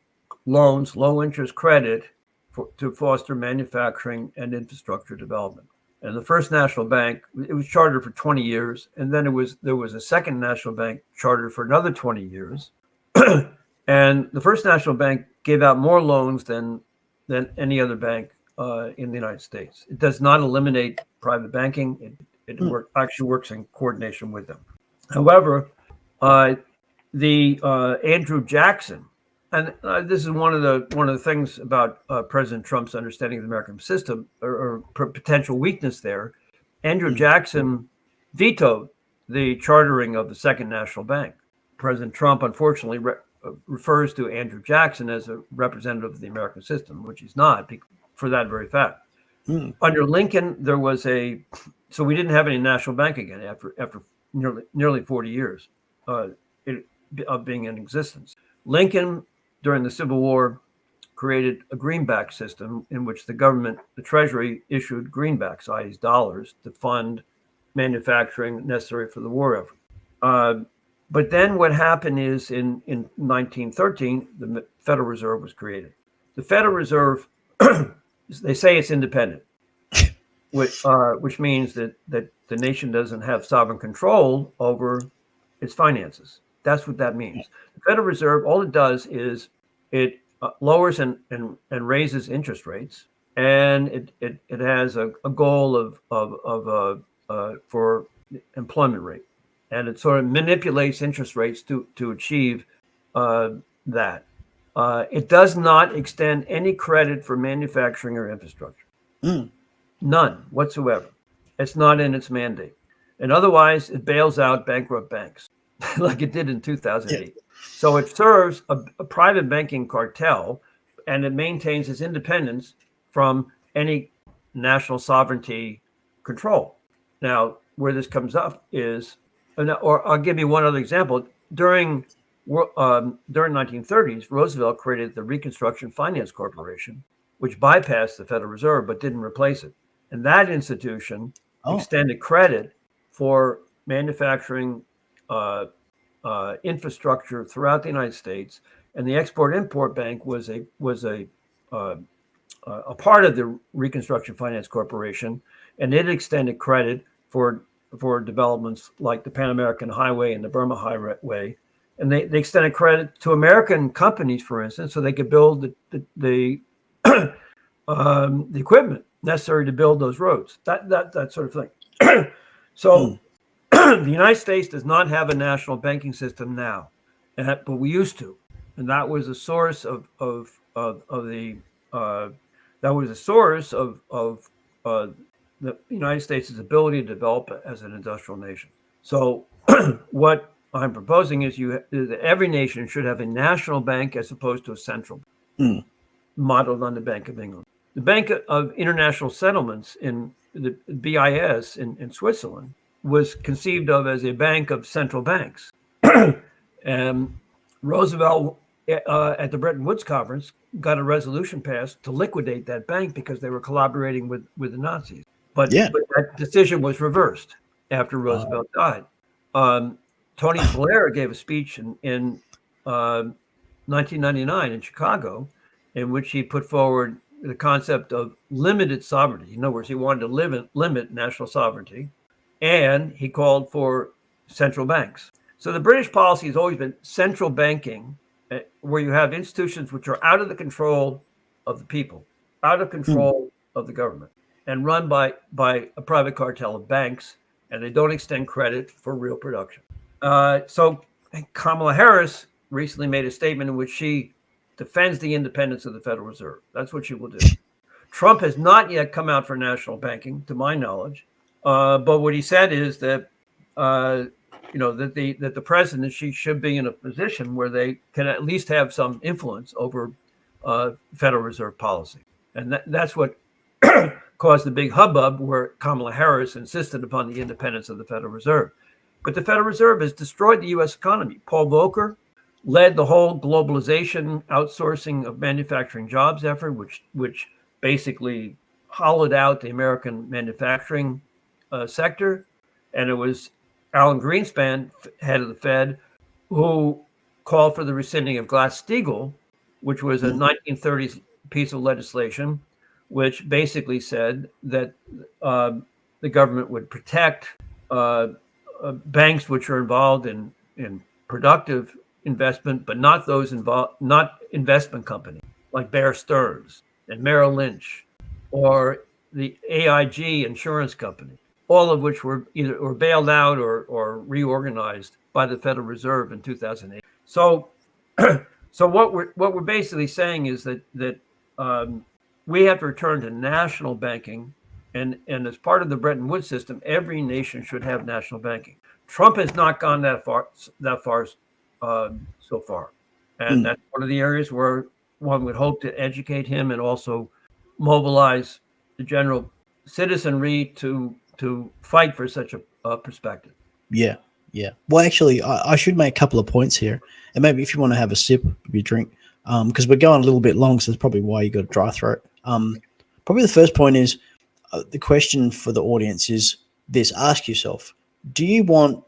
loans, low interest credit to foster manufacturing and infrastructure development. And the first national bank, it was chartered for 20 years. And then there was a second national bank chartered for another 20 years. And the first national bank gave out more loans than any other bank in the United States. It does not eliminate private banking. It actually works in coordination with them. However, Andrew Jackson, and this is one of the things about President Trump's understanding of the American system or potential weakness there. Andrew Jackson vetoed the chartering of the Second National Bank. President Trump, unfortunately, refers to Andrew Jackson as a representative of the American system, which he's not, for that very fact. Under Lincoln, so we didn't have any national bank again after nearly 40 years of being in existence. Lincoln, during the Civil War, created a greenback system in which the government, the Treasury, issued greenbacks, i.e. dollars, to fund manufacturing necessary for the war effort. But then what happened is in 1913, the Federal Reserve was created. The Federal Reserve, they say it's independent, which means that the nation doesn't have sovereign control over its finances. That's what that means. The Federal Reserve, all it does is it lowers and raises interest rates, and it has a goal for employment rate, and it sort of manipulates interest rates to achieve that. It does not extend any credit for manufacturing or infrastructure, none whatsoever. It's not in its mandate, and otherwise it bails out bankrupt banks. Like it did in 2008. Yeah. So it serves a private banking cartel, and it maintains its independence from any national sovereignty control. Now, where this comes up is, or I'll give you one other example. During 1930s, Roosevelt created the Reconstruction Finance Corporation, which bypassed the Federal Reserve but didn't replace it. And that institution extended credit for manufacturing infrastructure throughout the United States, and the Export-Import Bank was a part of the Reconstruction Finance Corporation, and it extended credit for developments like the Pan American Highway and the Burma Highway, and they extended credit to American companies, for instance, so they could build the equipment necessary to build those roads, that sort of thing. So. The United States does not have a national banking system now, but we used to, and that was a source of the United States' ability to develop as an industrial nation. So, what I'm proposing is that every nation should have a national bank as opposed to a central, modeled on the Bank of England. The Bank of International Settlements in the BIS in Switzerland was conceived of as a bank of central banks. And Roosevelt, at the Bretton Woods conference, got a resolution passed to liquidate that bank because they were collaborating with the Nazis. But that decision was reversed after Roosevelt died. Tony Blair gave a speech in 1999 in Chicago, in which he put forward the concept of limited sovereignty. In other words, he wanted to limit national sovereignty. And he called for central banks. So the British policy has always been central banking, where you have institutions which are out of the control of the people, out of control of the government, and run by a private cartel of banks, and they don't extend credit for real production. So Kamala Harris recently made a statement in which she defends the independence of the Federal Reserve. That's what she will do. Trump has not yet come out for national banking, to my knowledge, but what he said is that that the presidency should be in a position where they can at least have some influence over Federal Reserve policy, and that's what caused the big hubbub where Kamala Harris insisted upon the independence of the Federal Reserve. But the Federal Reserve has destroyed the U.S. economy. Paul Volcker led the whole globalization outsourcing of manufacturing jobs effort, which basically hollowed out the American manufacturing sector. And it was Alan Greenspan, head of the Fed, who called for the rescinding of Glass-Steagall, which was a 1930s piece of legislation, which basically said that the government would protect banks which are involved in productive investment, but not those involved, not investment companies like Bear Stearns and Merrill Lynch or the AIG insurance company, all of which were either bailed out or reorganized by the Federal Reserve in 2008. So, so what we're basically saying is that we have to return to national banking, and as part of the Bretton Woods system, every nation should have national banking. Trump has not gone that far so far, and that's one of the areas where one would hope to educate him and also mobilize the general citizenry to fight for such a perspective. Yeah, yeah. Well, actually, I should make a couple of points here, and maybe if you want to have a sip of your drink, because we're going a little bit long, so that's probably why you got a dry throat. Probably the first point is the question for the audience is this: ask yourself, do you want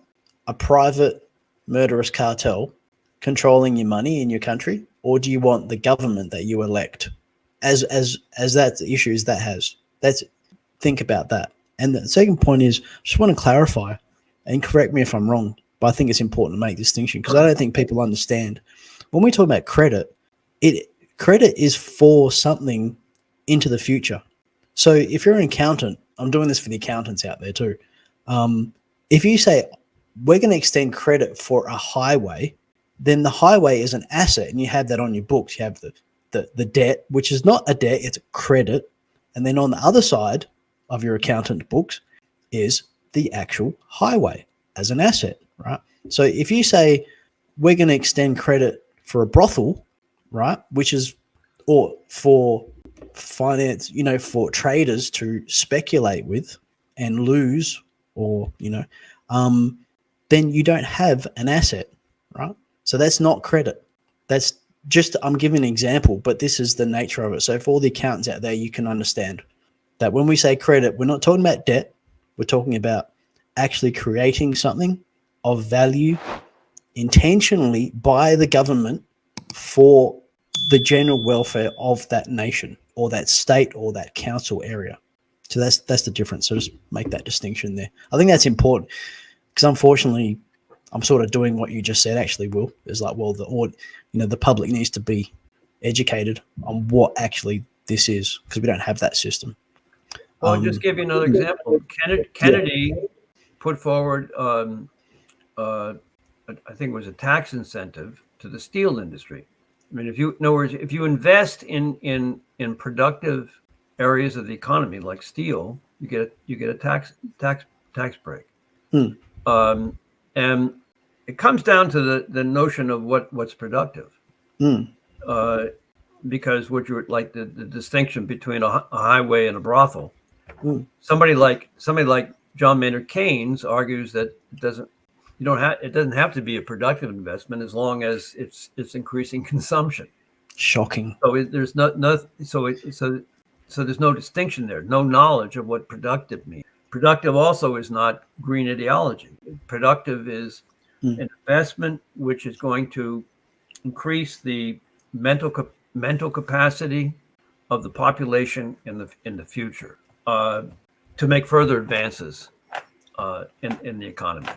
a private murderous cartel controlling your money in your country, or do you want the government that you elect? As that the issues that has. Think about that. And the second point is, just want to clarify, and correct me if I'm wrong, but I think it's important to make this distinction because I don't think people understand. When we talk about credit, credit is for something into the future. So if you're an accountant, I'm doing this for the accountants out there too. If you say, we're going to extend credit for a highway, then the highway is an asset and you have that on your books. You have the debt, which is not a debt, it's a credit. And then on the other side of your accountant books is the actual highway as an asset, right? So if you say we're going to extend credit for a brothel, right, which is, or for finance, for traders to speculate with and lose, or, then you don't have an asset, right? So that's not credit. That's just, I'm giving an example, but this is the nature of it. So for all the accountants out there, you can understand that when we say credit, we're not talking about debt. We're talking about actually creating something of value intentionally by the government for the general welfare of that nation or that state or that council area. So that's the difference. So just make that distinction there. I think that's important because unfortunately, I'm sort of doing what you just said. Actually, Will, is like, well, the public needs to be educated on what actually this is because we don't have that system. Well, I'll just give you another example. Kennedy put forward, I think it was a tax incentive to the steel industry. I mean, in other words, if you invest in productive areas of the economy like steel, you get a tax break. And it comes down to the notion of what's productive. Because what you're like the distinction between a highway and a brothel. Somebody like John Maynard Keynes argues that it doesn't have to be a productive investment as long as it's increasing consumption. Shocking. So there's there's no distinction there, no knowledge of what productive means. Productive also is not green ideology. Productive is an investment which is going to increase the mental capacity of the population in the future to make further advances in the economy,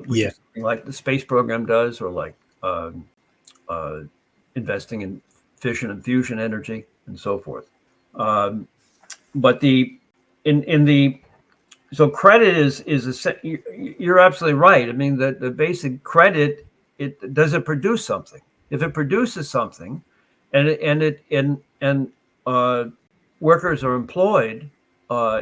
which is something like the space program does, or like investing in fission and fusion energy. and so forth. But in the so credit is you're absolutely right. I mean, the basic credit, does it produce something? If it produces something, and workers are employed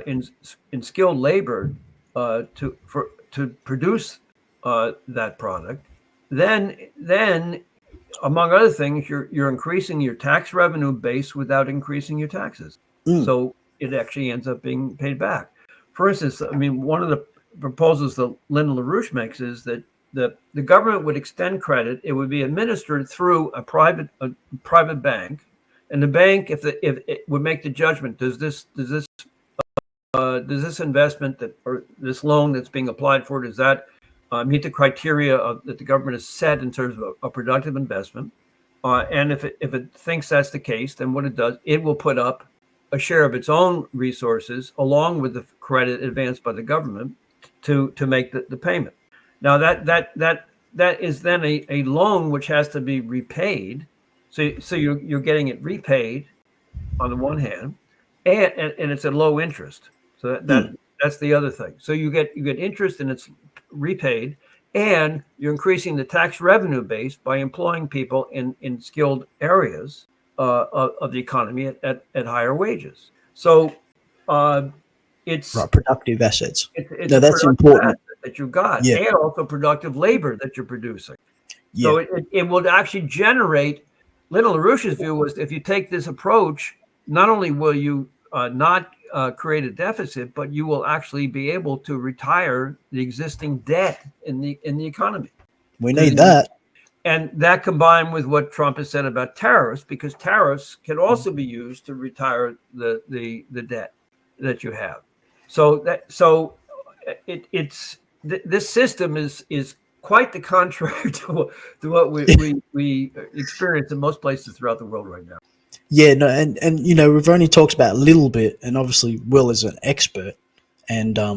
in skilled labor to produce that product, then among other things, you're increasing your tax revenue base without increasing your taxes. So it actually ends up being paid back. For instance, I mean, one of the proposals that Lyndon LaRouche makes is that the government would extend credit. It would be administered through a private bank, and the bank, if it would make the judgment, does this investment or this loan that's being applied for, does that meet the criteria that the government has set in terms of a productive investment? And if it thinks that's the case, then what it does, it will put up a share of its own resources along with the credit advanced by the government to make the payment. Now that is then a loan which has to be repaid. So you're getting it repaid on the one hand, and it's at low interest. So that's the other thing. So you get interest and it's repaid, and you're increasing the tax revenue base by employing people in skilled areas of the economy at higher wages. So it's Right, productive assets. it's No, a that's productive important. asset that you've got, Yeah. and also productive labor that you're producing. Yeah. So it will actually generate. Lyndon LaRouche's view was, if you take this approach, not only will you not create a deficit, but you will actually be able to retire the existing debt in the economy. We need that. And that combined with what Trump has said about tariffs, because tariffs can also be used to retire the debt that you have. So this system is quite the contrary to what we experience in most places throughout the world right now. Yeah, no, and we've only talked about a little bit, and obviously Will is an expert, and I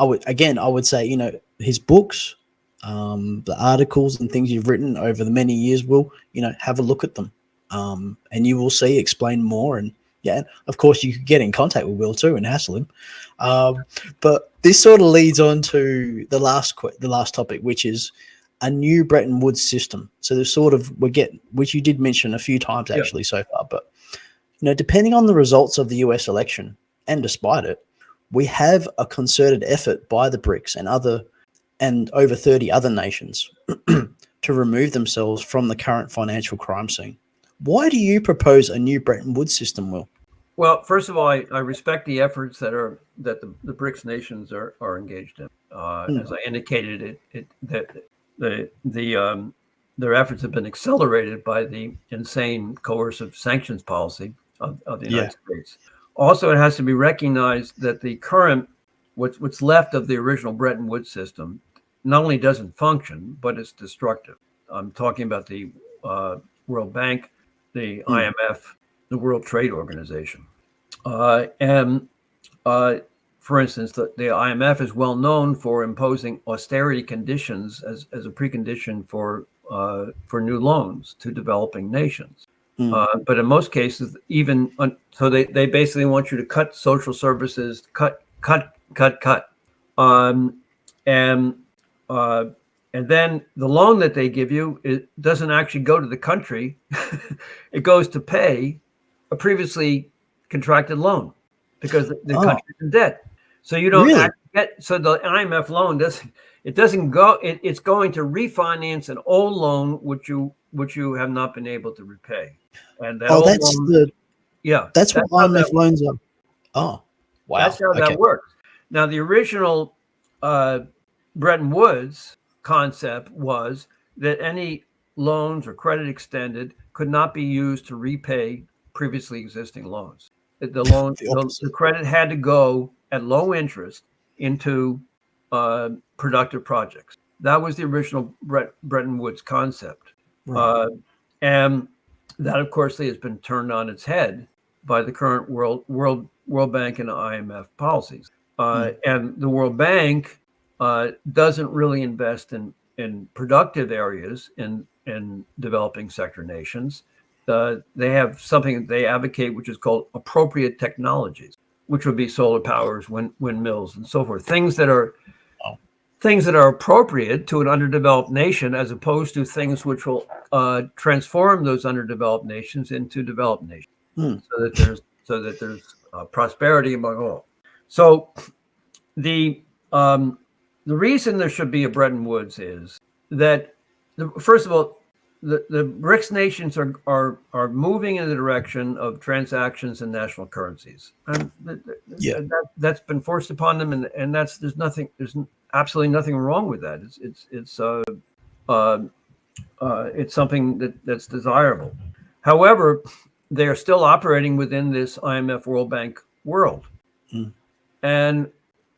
would say his books, the articles and things you've written over the many years, Will, have a look at them, and you will see, explain more, and yeah, of course you could get in contact with Will too and hassle him, but this sort of leads on to the last topic, which is a new Bretton Woods system. So there's which you did mention a few times actually so far, but depending on the results of the US election, and despite it, we have a concerted effort by the BRICS and over 30 other nations to remove themselves from the current financial crime scene. Why do you propose a new Bretton Woods system, Will? Well, first of all, I respect the efforts that the BRICS nations are engaged in. As I indicated, their efforts have been accelerated by the insane coercive sanctions policy of the United States. Also, it has to be recognized that the current what's left of the original Bretton Woods system not only doesn't function, but it's destructive. I'm talking about the World Bank, the IMF, the World Trade Organization. For instance, the IMF is well known for imposing austerity conditions as a precondition for new loans to developing nations. But in most cases, so they basically want you to cut social services, cut. And then the loan that they give you, it doesn't actually go to the country. It goes to pay a previously contracted loan because the country's in debt. So you don't Really? so the IMF loan doesn't go. It's going to refinance an old loan which you have not been able to repay. And that old loan, that's what IMF loans are. Oh, wow. That's how that works. Now, the original Bretton Woods concept was that any loans or credit extended could not be used to repay previously existing loans. The credit had to go at low interest into productive projects. That was the original Bretton Woods concept. Right. And that, of course, has been turned on its head by the current World Bank and IMF policies. And the World Bank doesn't really invest in productive areas in developing sector nations. they have something that they advocate, which is called appropriate technologies, which would be solar powers, windmills, and so forth. Things that are appropriate to an underdeveloped nation, as opposed to things which will transform those underdeveloped nations into developed nations, so that there's prosperity among all. So the reason there should be a Bretton Woods is that, first of all, the BRICS nations are moving in the direction of transactions in national currencies, and that's been forced upon them, and there's absolutely nothing wrong with that. It's something that's desirable. However, they are still operating within this IMF World Bank world, and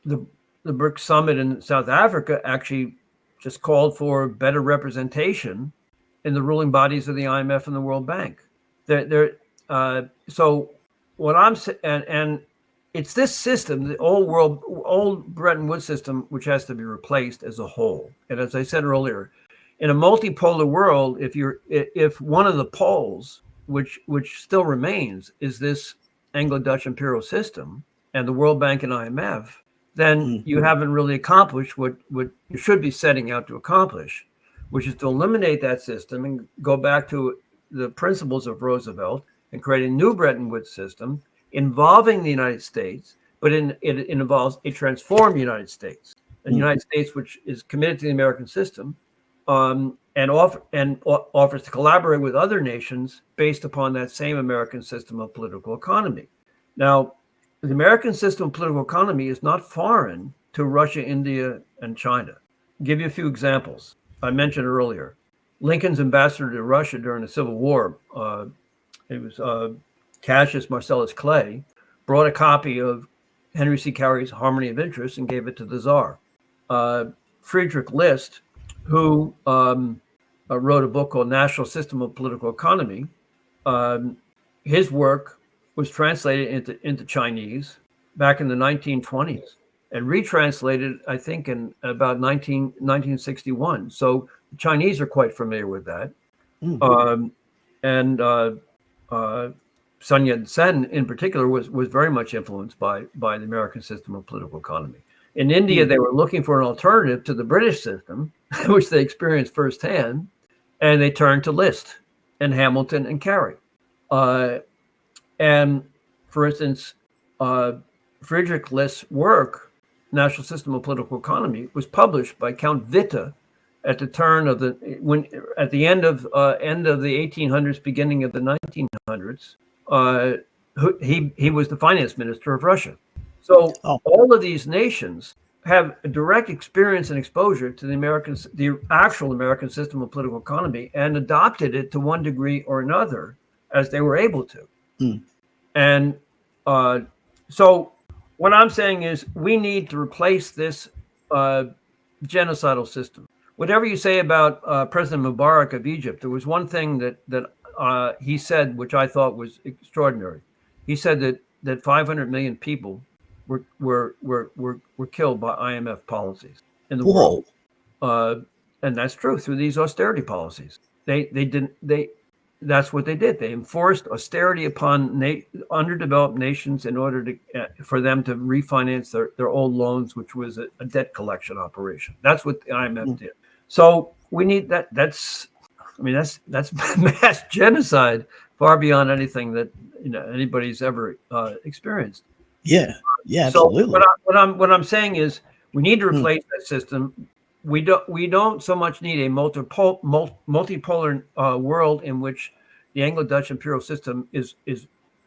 the BRICS summit in South Africa actually just called for better representation in the ruling bodies of the IMF and the World Bank. So what I'm saying, and it's this system, the old Bretton Woods system, which has to be replaced as a whole. And as I said earlier, in a multipolar world, if one of the poles, which still remains, is this Anglo-Dutch imperial system and the World Bank and IMF, then you haven't really accomplished what you should be setting out to accomplish, which is to eliminate that system and go back to the principles of Roosevelt and create a new Bretton Woods system involving the United States, but it involves a transformed United States, a United States which is committed to the American system, and offers to collaborate with other nations based upon that same American system of political economy. Now, the American system of political economy is not foreign to Russia, India, and China. I'll give you a few examples. I mentioned earlier, Lincoln's ambassador to Russia during the Civil War, it was Cassius Marcellus Clay, brought a copy of Henry C. Carey's Harmony of Interest and gave it to the Tsar. Friedrich List, who wrote a book called National System of Political Economy, his work was translated into Chinese back in the 1920s and retranslated, I think, in about 1961. So the Chinese are quite familiar with that. Sun Yat-sen, in particular, was very much influenced by the American system of political economy. In India, they were looking for an alternative to the British system, which they experienced firsthand, and they turned to List and Hamilton and Carey. And for instance, Friedrich List's work, National System of Political Economy, was published by Count Witte at the turn of at the end of the 1800s, beginning of the 1900s. He was the finance minister of Russia. So all of these nations have a direct experience and exposure to the actual American system of political economy, and adopted it to one degree or another as they were able to. And so what I'm saying is we need to replace this genocidal system. Whatever you say about President Mubarak of Egypt, there was one thing that he said, which I thought was extraordinary. He said that 500 million people were killed by IMF policies in the world, and that's true through these austerity policies. That's what they did. They enforced austerity upon underdeveloped nations in order for them to refinance their old loans, which was a debt collection operation. That's what the IMF did. So we need that. That's mass genocide, far beyond anything that anybody's ever experienced. Yeah, absolutely. So what I'm saying is we need to replace that system. We don't so much need a multipolar world in which the Anglo-Dutch imperial system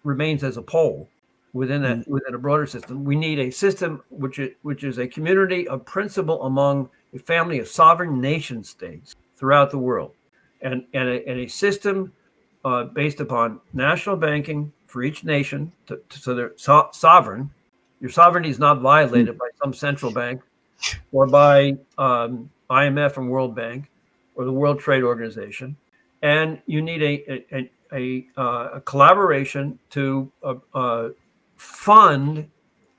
remains as a pole within a broader system. We need a system which is a community of principle among a family of sovereign nation states throughout the world, and a system based upon national banking for each nation, so they're sovereign. Your sovereignty is not violated by some central bank or by IMF and World Bank or the World Trade Organization, and you need a collaboration to fund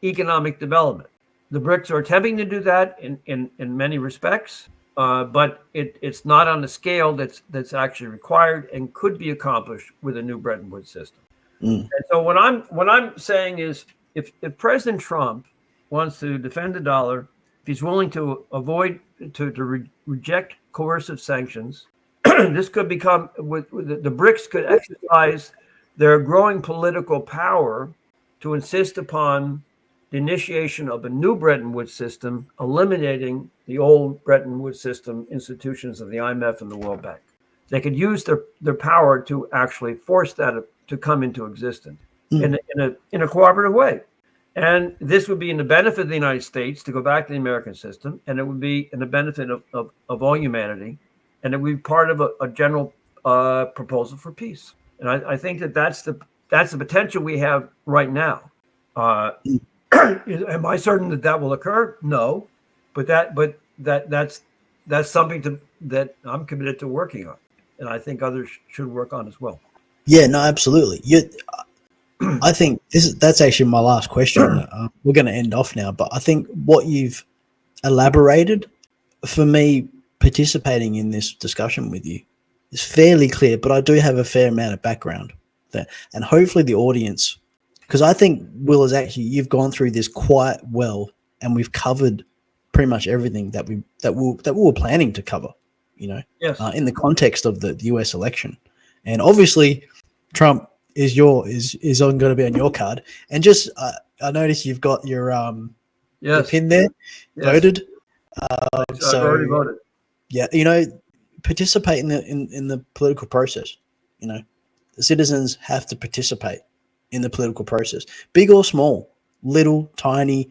economic development. The BRICS are attempting to do that in many respects. but it's not on the scale that's actually required and could be accomplished with a new Bretton Woods system. And so what I'm saying is, if President Trump wants to defend the dollar, if he's willing to avoid reject coercive sanctions, this could become with the BRICS could exercise their growing political power to insist upon the initiation of a new Bretton Woods system, eliminating the old Bretton Woods system institutions of the IMF and the World Bank. They could use their power to actually force that to come into existence in a cooperative way. And this would be in the benefit of the United States to go back to the American system, and it would be in the benefit of all humanity, and it would be part of a general proposal for peace. And I think that's the potential we have right now. Am I certain that will occur? No, but that's something that I'm committed to working on, and I think others should work on as well. Yeah, no, absolutely. I think that's actually my last question. We're going to end off now, but I think what you've elaborated, for me, participating in this discussion with you is fairly clear, but I do have a fair amount of background there, and hopefully the audience, because I think Will is actually, you've gone through this quite well, and we've covered pretty much everything that we were planning to cover, Yes. In the context of the US election. And obviously Trump is going to be on your card. And just I noticed you've got your pin there. Yes. Voted. I've already voted. Yeah, participate in the political process. The citizens have to participate in the political process, big or small, little, tiny,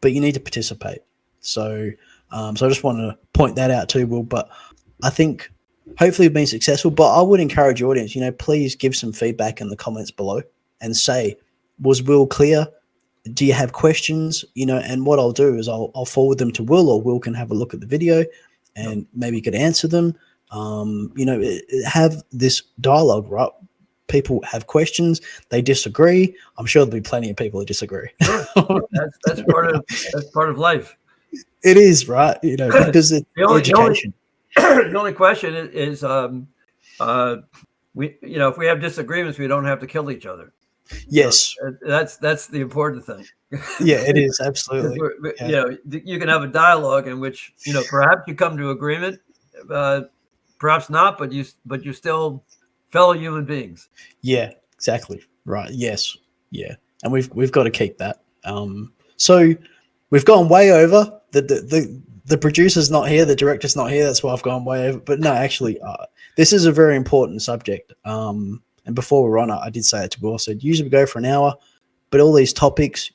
but you need to participate. So I just want to point that out too, Will. But I think hopefully we've been successful. But I would encourage your audience, please give some feedback in the comments below and say, was Will clear? Do you have questions? And what I'll do is I'll forward them to Will, or Will can have a look at the video and maybe you could answer them. Have this dialogue, right? People have questions, they disagree. I'm sure there'll be plenty of people who disagree. Sure. That's part of life. It is, right? Because it's education. The only question is, if we have disagreements, we don't have to kill each other. Yes, that's the important thing. Yeah, it is, absolutely. You can have a dialogue in which perhaps you come to agreement, perhaps not, but you're still fellow human beings. Yeah, exactly. Right. Yes. Yeah, and we've got to keep that. So we've gone way over. The producer's not here, the director's not here. That's why I've gone way over. But no, actually, this is a very important subject. And before we were on it, I did say it to Will. I said usually we go for an hour, but all these topics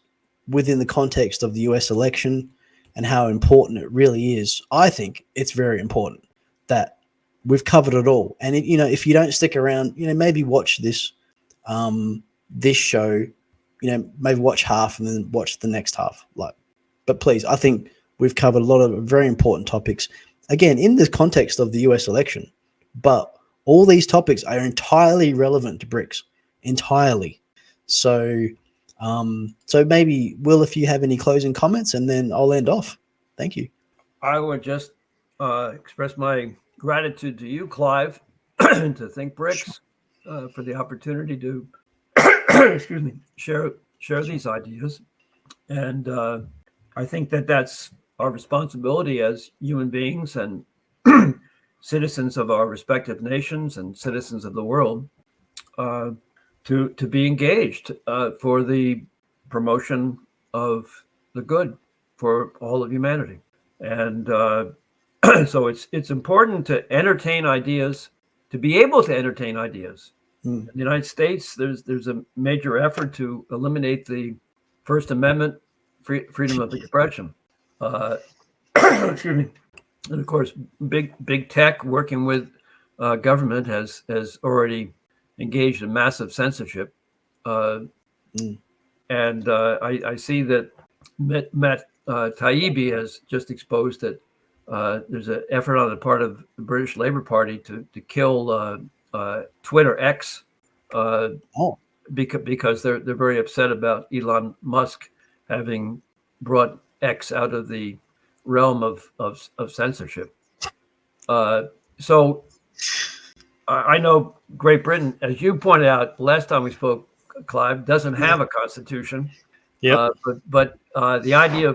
within the context of the US election and how important it really is, I think it's very important that we've covered it all. And if you don't stick around, maybe watch this show, maybe watch half and then watch the next half. But please, I think we've covered a lot of very important topics, again, in the context of the US election. But all these topics are entirely relevant to BRICS, entirely. So maybe, Will, if you have any closing comments, and then I'll end off. Thank you. I would just express my gratitude to you, Clive, to Think BRICS, for the opportunity to excuse me, share these ideas. And I think that's our responsibility as human beings and citizens of our respective nations and citizens of the world, to be engaged for the promotion of the good for all of humanity. And so it's important to entertain ideas, to be able to entertain ideas. In the United States, there's a major effort to eliminate the First Amendment, freedom of expression. Excuse me. And of course, big tech working with government has already engaged in massive censorship. And I see that Matt Taibbi has just exposed that there's an effort on the part of the British Labour Party to kill Twitter X, because they're very upset about Elon Musk having brought X out of the realm of censorship. So I know Great Britain, as you pointed out last time we spoke, Clive, doesn't have a constitution. Yep. But the idea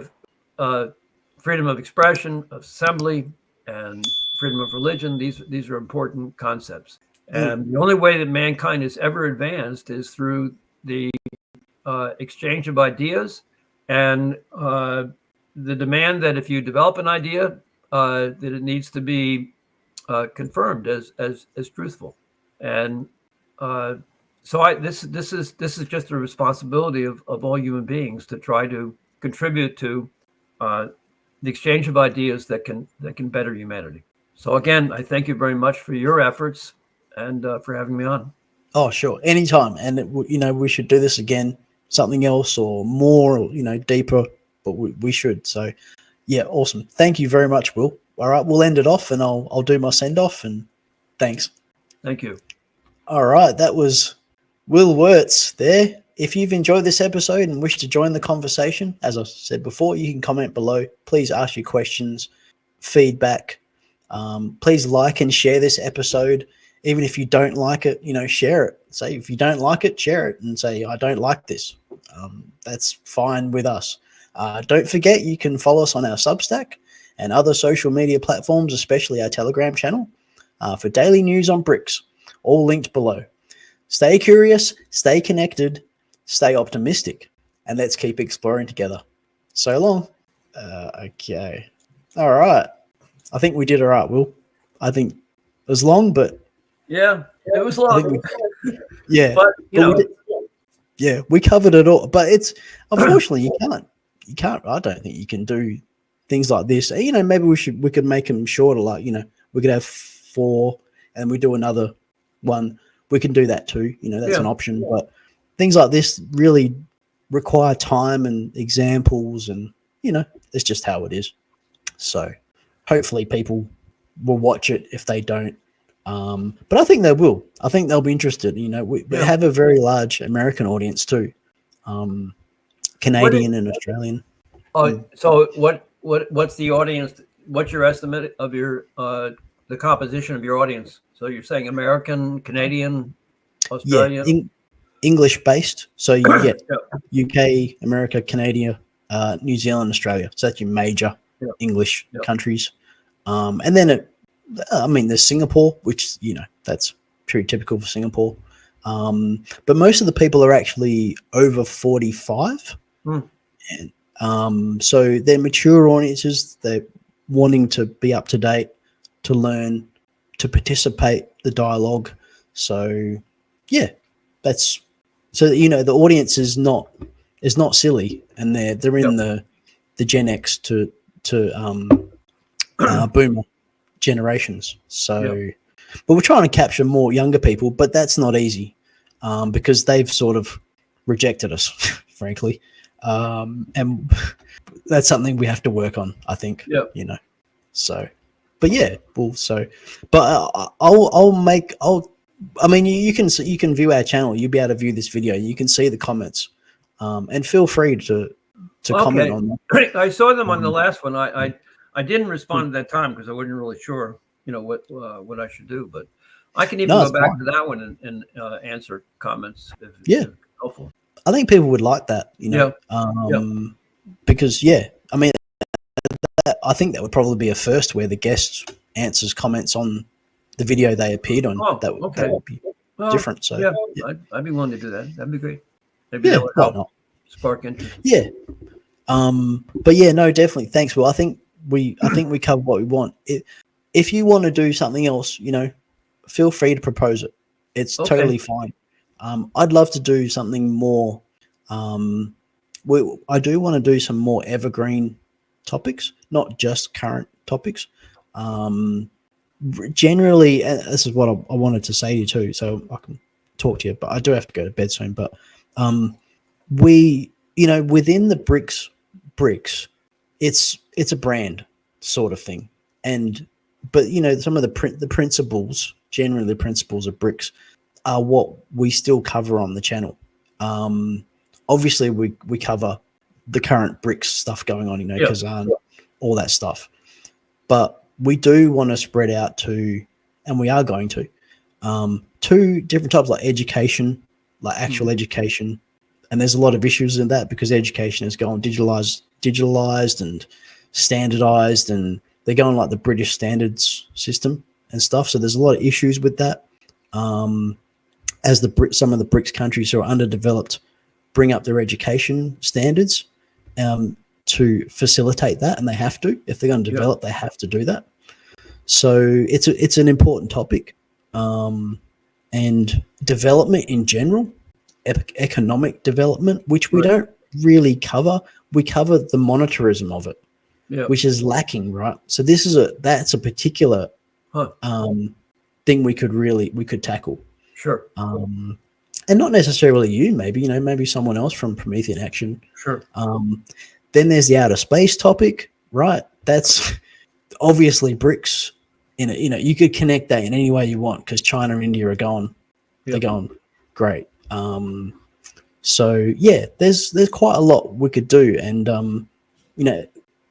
of freedom of expression, of assembly, and freedom of religion, these are important concepts. And the only way that mankind has ever advanced is through the exchange of ideas and the demand that if you develop an idea, that it needs to be confirmed as truthful. And so this is just a responsibility of all human beings to try to contribute to the exchange of ideas that can better humanity. So again, I thank you very much for your efforts and for having me on. Oh, sure. Anytime. And, we should do this again, something else or more, deeper, but we should. So, yeah, awesome. Thank you very much, Will. All right, we'll end it off and I'll do my send off and thanks. Thank you. All right, that was Will Wertz there. If you've enjoyed this episode and wish to join the conversation, as I said before, you can comment below. Please ask your questions, feedback. Please like and share this episode. Even if you don't like it, share it. Say if you don't like it, share it and say, I don't like this. That's fine with us. Don't forget, you can follow us on our Substack and other social media platforms, especially our Telegram channel, for daily news on BRICS, all linked below. Stay curious, stay connected, stay optimistic, and let's keep exploring together. So long. Okay. All right. I think we did all right, Will. I think it was long, but... Yeah, it was long. Yeah. But, we covered it all. But it's... Unfortunately, you can't... I don't think you can do things like this. Maybe we could make them shorter, like, we could have 4 and we do another one. We can do that too. That's an option. But things like this really require time and examples and, it's just how it is. So hopefully people will watch it if they don't. But I think they will. I think they'll be interested. We have a very large American audience too. Canadian and Australian. Oh, so what's the audience? What's your estimate of your the composition of your audience? So you're saying American, Canadian, Australian? Yeah, English based. So you get UK, America, Canada, New Zealand, Australia. So that's your major English countries. And then there's Singapore, which that's pretty typical for Singapore. But most of the people are actually over 45. And so they're mature audiences. They're wanting to be up to date, to learn, to participate the dialogue. So yeah, that's so the audience is not silly, and they're in the Gen X to boomer generations. So but we're trying to capture more younger people, but that's not easy because they've sort of rejected us, frankly. And that's something we have to work on, I think. So but you can view our channel. You'll be able to view this video. You can see the comments, and feel free to comment on that. I saw them on the last one. I didn't respond at that time because I wasn't really sure, what I should do. But I can even go back to that one and answer comments if it's helpful. I think people would like that, because I think that would probably be a first where the guest answers comments on the video they appeared on. That would be different. So I'd be willing to do that. That'd be great. Maybe that would help spark interest. But no, definitely. Thanks, Will. I think we covered what we want. If you want to do something else, feel free to propose it. It's totally fine. I'd love to do something more. I do want to do some more evergreen topics, not just current topics. Generally, this is what I wanted to say to you too, so I can talk to you, but I do have to go to bed soon. But we, within the BRICS, it's a brand sort of thing, but some of the principles, generally the principles of BRICS, are what we still cover on the channel. Obviously, we cover the current BRICS stuff going on, Kazan, all that stuff. But we do want to spread out to, and we are going to, two different types, like education, like actual education. And there's a lot of issues in that because education is going digitalized and standardized, and they're going like the British standards system and stuff. So there's a lot of issues with that. As some of the BRICS countries who are underdeveloped bring up their education standards to facilitate that, and they have to. If they're going to develop, they have to do that. So it's an important topic, and development in general, economic development, which we don't really cover. We cover the monetarism of it, which is lacking, right? So that's a particular thing we could tackle. Sure. And not necessarily you, maybe someone else from Promethean Action. Sure. Then there's the outer space topic, right? That's obviously BRICS. You could connect that in any way you want because China and India are going, they're going great. So yeah, there's quite a lot we could do, and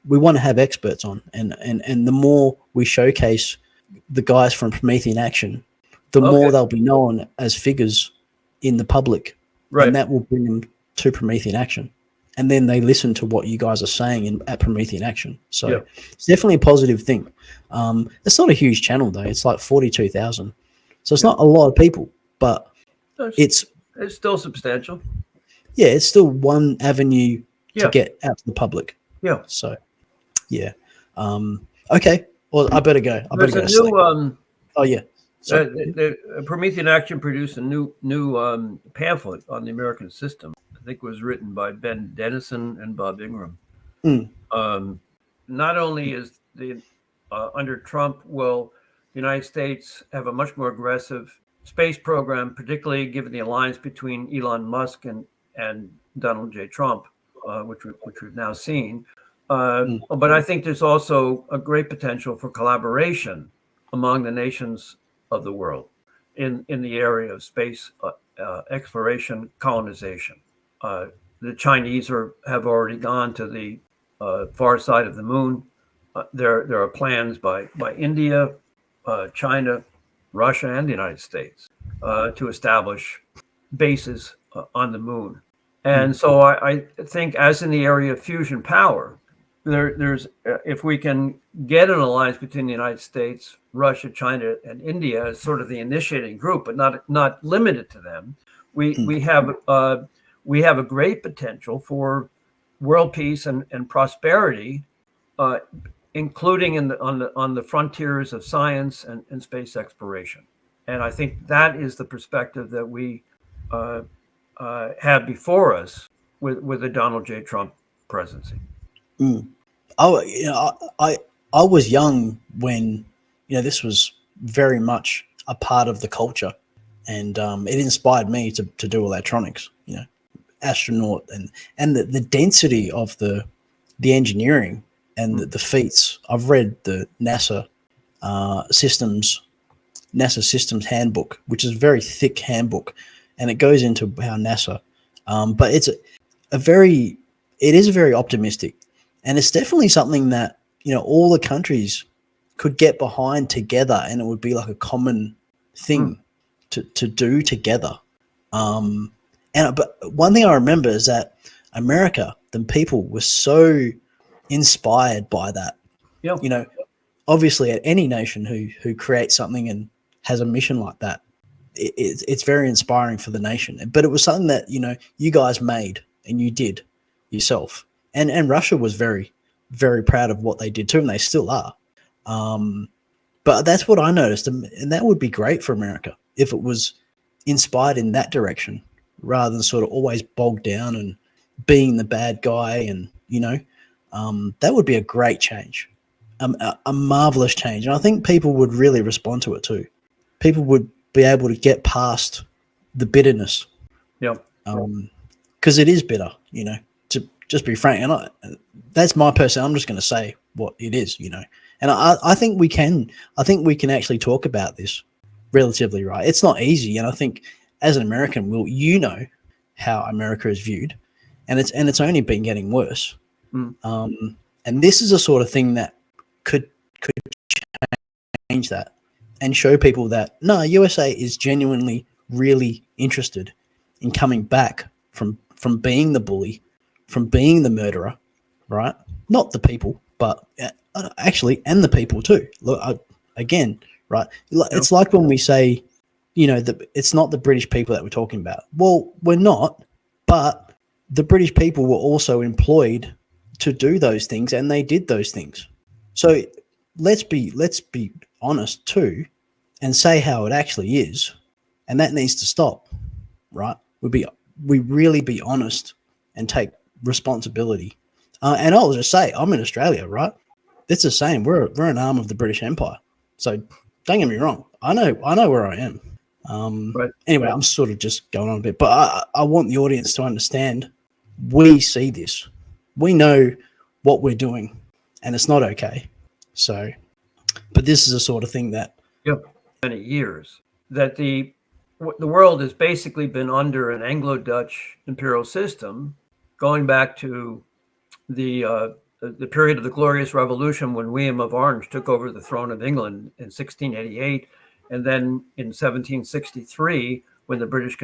we want to have experts on, and the more we showcase the guys from Promethean Action, the more they'll be known as figures in the public, and that will bring them to Promethean Action, and then they listen to what you guys are saying at Promethean Action. So it's definitely a positive thing. It's not a huge channel though; it's like 42,000, so it's not a lot of people, but it's still substantial. Yeah, it's still one avenue to get out to the public. Yeah. So, yeah. Okay. Well, I better go. There's a new. Oh yeah. The Promethean Action produced a new pamphlet on the American system. I think it was written by Ben Dennison and Bob Ingram. Not only is under Trump, will the United States have a much more aggressive space program, particularly given the alliance between Elon Musk and Donald J. Trump, which we've now seen. But I think there's also a great potential for collaboration among the nations of the world in the area of space exploration, colonization. The Chinese have already gone to the far side of the moon. There are plans by India, China, Russia, and the United States to establish bases on the moon. And so I think, as in the area of fusion power, there's if we can get an alliance between the United States, Russia, China, and India as sort of the initiating group, but not limited to them, we have a great potential for world peace and prosperity, including on the frontiers of science and space exploration. And I think that is the perspective that we have before us with the Donald J. Trump presidency. I was young when this was very much a part of the culture, and it inspired me to do electronics. Astronaut and the density of the engineering and the feats. I've read the NASA systems handbook, which is a very thick handbook, and it goes into how NASA. But it is very optimistic, and it's definitely something that all the countries could get behind together, and it would be like a common thing to do together. But one thing I remember is that America, the people, were so inspired by that. Yeah. Obviously, at any nation who creates something and has a mission like that, it's very inspiring for the nation. But it was something that you guys made and you did yourself, and Russia was very, very proud of what they did too, and they still are. But that's what I noticed, and that would be great for America if it was inspired in that direction, rather than sort of always bogged down and being the bad guy. And that would be a great change, a marvelous change, and I think people would really respond to it too. People would be able to get past the bitterness, because it is bitter, to just be frank. And that's my person. I'm just going to say what it is, and I think we can. I think we can actually talk about this relatively right. It's not easy, and I think as an American, how America is viewed, and it's only been getting worse. And this is a sort of thing that could change that and show people that no, USA is genuinely really interested in coming back from being the bully, from being the murderer, right? Not the people, but actually, and the people too. Look, again, right? It's like when we say, it's not the British people that we're talking about. Well, we're not, but the British people were also employed to do those things, and they did those things. So let's be honest too, and say how it actually is, and that needs to stop, right? We really be honest and take responsibility. And I'll just say, I'm in Australia, right? It's the same. We're an arm of the British Empire. So don't get me wrong. I know where I am. Anyway, I'm sort of just going on a bit, but I want the audience to understand. We see this. We know what we're doing, and it's not okay. So, but this is the sort of thing that many years that the world has basically been under an Anglo-Dutch imperial system, going back to the period of the Glorious Revolution when William of Orange took over the throne of England in 1688, and then in 1763 when the British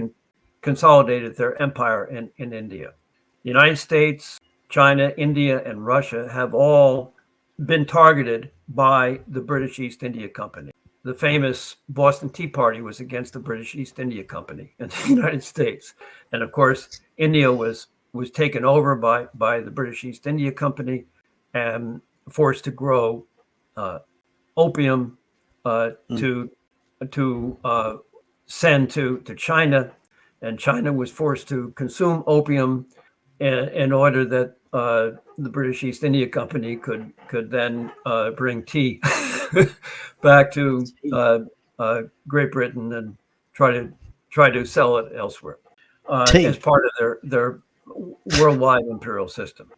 consolidated their empire in India. The United States, China, India, and Russia have all been targeted by the British East India Company. The famous Boston Tea Party was against the British East India Company in the United States. And of course, India was taken over by the British East India Company and forced to grow opium to send to China. And China was forced to consume opium in order that the British East India Company could then bring tea back to Great Britain and try to sell it elsewhere as part of their worldwide imperial system.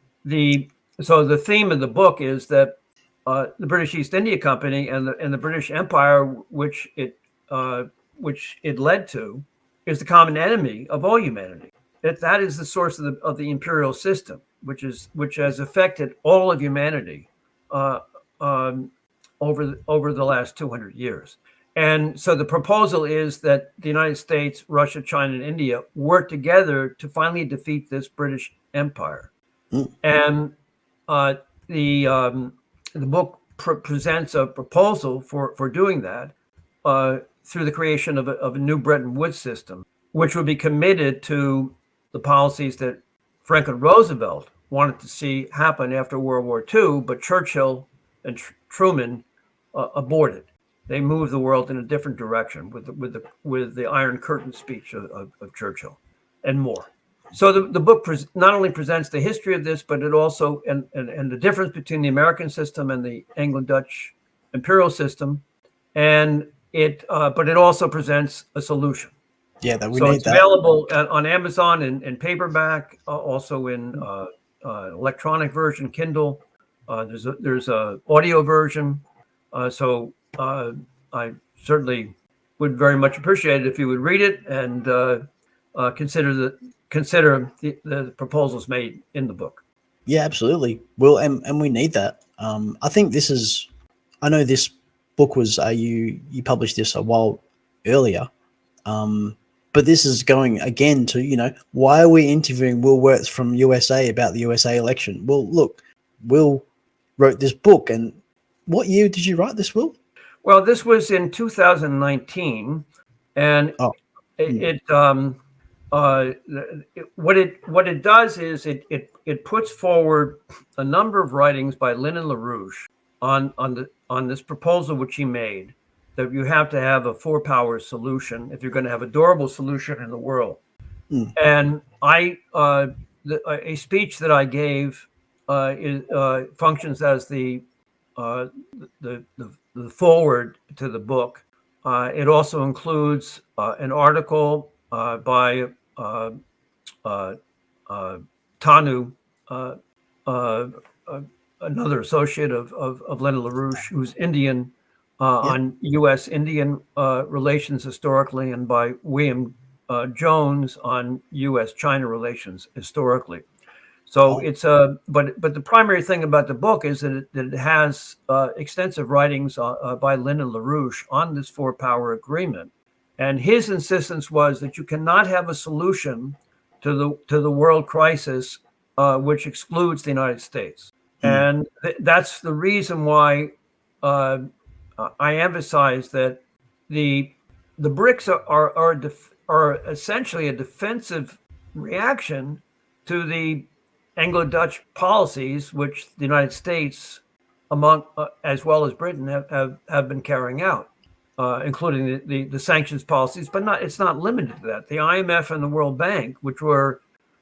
So the theme of the book is that the British East India Company and the British Empire, which it led to, is the common enemy of all humanity. That is the source of the imperial system, which has affected all of humanity over the last 200 years. And so the proposal is that the United States, Russia, China, and India work together to finally defeat this British Empire. And the book presents a proposal for doing that through the creation of a new Bretton Woods system, which would be committed to the policies that Franklin Roosevelt wanted to see happen after World War II, but Churchill and Truman aborted. They moved the world in a different direction with the Iron Curtain speech of Churchill and more. So the book not only presents the history of this, but it also and the difference between the American system and the Anglo-Dutch imperial system, and but it also presents a solution. Yeah, that we so need it's that. available on Amazon in paperback, also in electronic version, Kindle. There's a audio version. So I certainly would very much appreciate it if you would read it and consider the proposals made in the book. Yeah, absolutely. Well, and we need that. I think I know this book was you published this a while earlier. But this is going again to, why are we interviewing Will Wertz from USA about the USA election? Well, look, Will wrote this book. And what year did you write this, Will? Well, this was in 2019. And what it does is it puts forward a number of writings by Lyndon LaRouche on this proposal which he made, that you have to have a four-power solution if you're going to have a durable solution in the world. And a speech that I gave functions as the forward to the book. It also includes an article by Tanu, another associate of Lyndon LaRouche, who's Indian, on U.S. Indian relations historically, and by William Jones on U.S. China relations historically. So Oh, it's but the primary thing about the book is that it has extensive writings by Lyndon LaRouche on this four-power agreement, and his insistence was that you cannot have a solution to the world crisis which excludes the United States, mm, and that's the reason why uh, I emphasize that the BRICS are essentially a defensive reaction to the Anglo-Dutch policies, which the United States, among as well as Britain, have been carrying out, including the sanctions policies. But it's not limited to that. The IMF and the World Bank, which are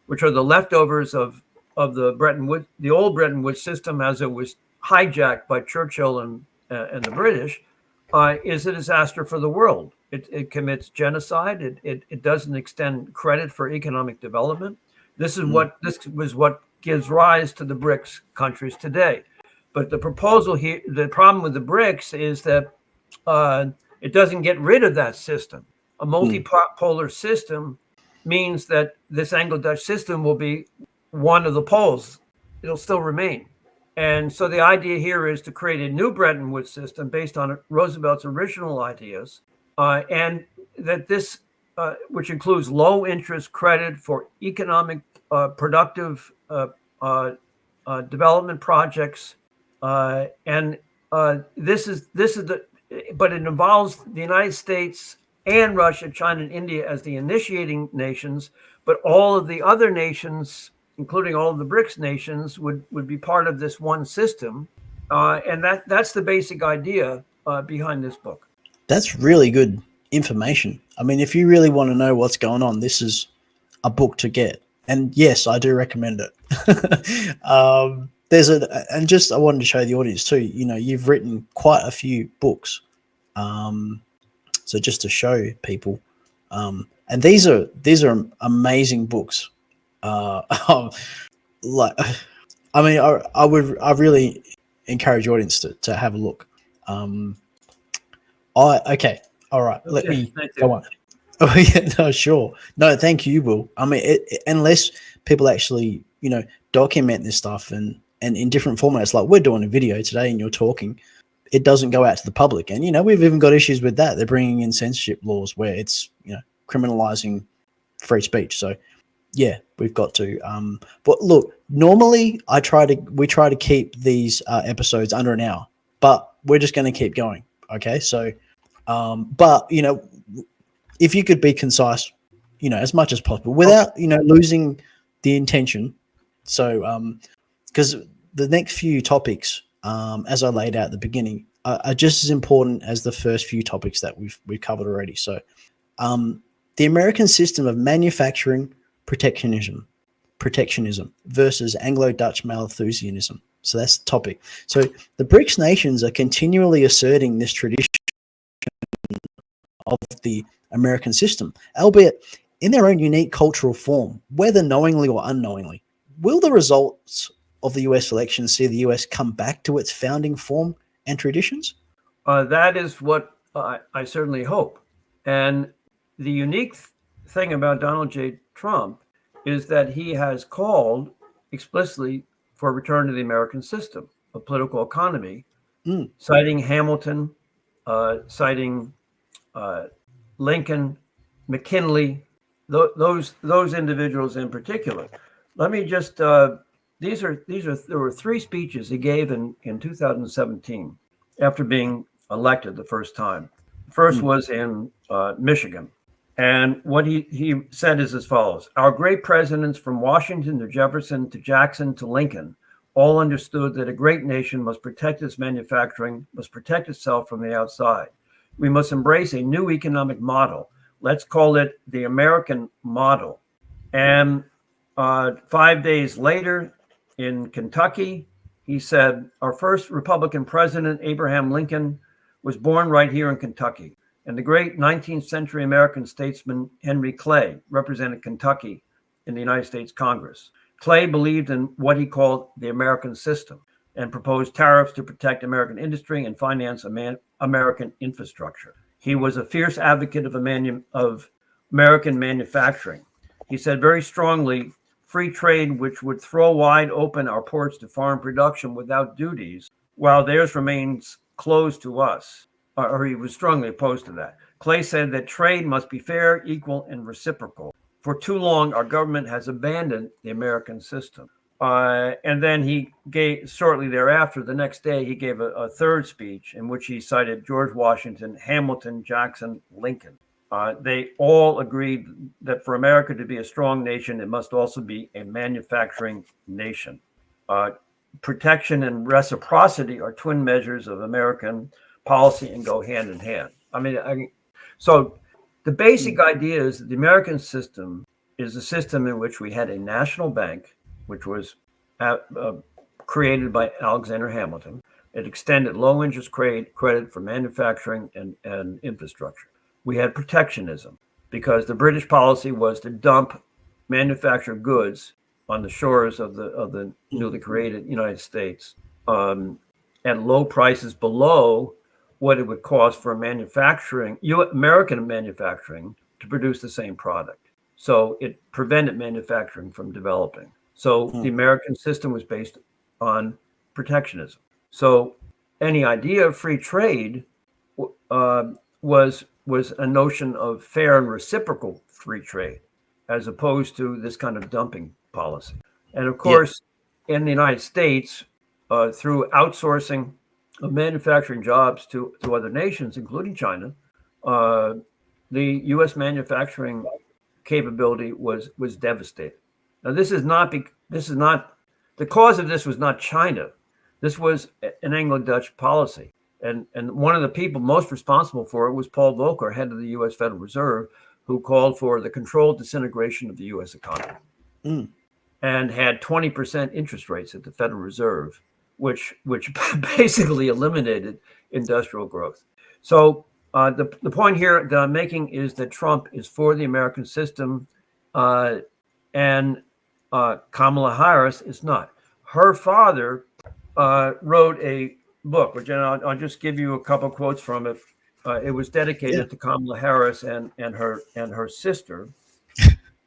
the leftovers of the old Bretton Woods system as it was hijacked by Churchill and the British, is a disaster for the world. It commits genocide. It doesn't extend credit for economic development. This mm, was what gives rise to the BRICS countries today. But the proposal here, the problem with the BRICS is that it doesn't get rid of that system. A mm. multipolar system means that this Anglo-Dutch system will be one of the poles. It'll still remain. And so the idea here is to create a new Bretton Woods system based on Roosevelt's original ideas, and that this, which includes low interest credit for economic, productive development projects, and this is but it involves the United States and Russia, China, and India as the initiating nations, but all of the other nations, including all of the BRICS nations, would be part of this one system, and that's the basic idea behind this book. That's really good information. I mean, if you really want to know what's going on, this is a book to get. And yes, I do recommend it. And just I wanted to show the audience too. You know, you've written quite a few books. Um, so just to show people, and these are amazing books. Like, I mean, I really encourage the audience to have a look. Um, okay, all right. Let Okay, me thank go you. on. Oh yeah, no, sure. No, thank you, Will. I mean, unless people actually, document this stuff and in different formats, like we're doing a video today and you're talking, it doesn't go out to the public. And we've even got issues with that. They're bringing in censorship laws where it's criminalizing free speech. So yeah, we've got to. But look, normally we try to keep these episodes under an hour, but we're just going to keep going. Okay, so but if you could be concise, as much as possible Okay. without, losing the intention. So, because the next few topics, as I laid out at the beginning, are just as important as the first few topics that we've covered already. So, the American system of manufacturing protectionism versus Anglo-Dutch Malthusianism. So that's the topic. So the BRICS nations are continually asserting this tradition of the American system, albeit in their own unique cultural form, whether knowingly or unknowingly. Will the results of the US election see the US come back to its founding form and traditions? That is what I certainly hope. And the unique thing about Donald J. Trump is that he has called explicitly for a return to the American system of political economy, Mm, citing Hamilton, citing Lincoln, McKinley, those individuals in particular. Let me just there were three speeches he gave in 2017 after being elected the first time. The first mm, was in Michigan. And what he said is as follows: Our great presidents from Washington to Jefferson to Jackson to Lincoln all understood that a great nation must protect its manufacturing, must protect itself from the outside. We must embrace a new economic model. Let's call it the American model. And 5 days later in Kentucky, he said, Our first Republican president, Abraham Lincoln, was born right here in Kentucky. And the great 19th century American statesman Henry Clay represented Kentucky in the United States Congress. Clay believed in what he called the American system and proposed tariffs to protect American industry and finance American infrastructure. He was a fierce advocate of American manufacturing. He said very strongly, free trade, which would throw wide open our ports to foreign production without duties, while theirs remains closed to us, or he was strongly opposed to that. Clay said that trade must be fair, equal, and reciprocal. For too long, our government has abandoned the American system. And then he gave, shortly thereafter, the next day, he gave a third speech in which he cited George Washington, Hamilton, Jackson, Lincoln. They all agreed that for America to be a strong nation, it must also be a manufacturing nation. Protection and reciprocity are twin measures of American policy and go hand in hand. So the basic idea is that the American system is a system in which we had a national bank, which was created by Alexander Hamilton. It extended low interest credit for manufacturing and infrastructure. We had protectionism because the British policy was to dump manufactured goods on the shores of the newly created United States at low prices below what it would cost for American manufacturing to produce the same product. So it prevented manufacturing from developing. So the American system was based on protectionism. So any idea of free trade was a notion of fair and reciprocal free trade, as opposed to this kind of dumping policy. And of course, in the United States, through outsourcing of manufacturing jobs to other nations, including China, the U.S. manufacturing capability was devastated. Now, this is not the cause of this was not China. This was an Anglo-Dutch policy. And one of the people most responsible for it was Paul Volcker, head of the U.S. Federal Reserve, who called for the controlled disintegration of the U.S. economy and had 20% interest rates at the Federal Reserve, which basically eliminated industrial growth. So the point here that I'm making is that Trump is for the American system and Kamala Harris is not. Her father wrote a book, which I'll just give you a couple of quotes from it. It was dedicated to Kamala Harris and her sister.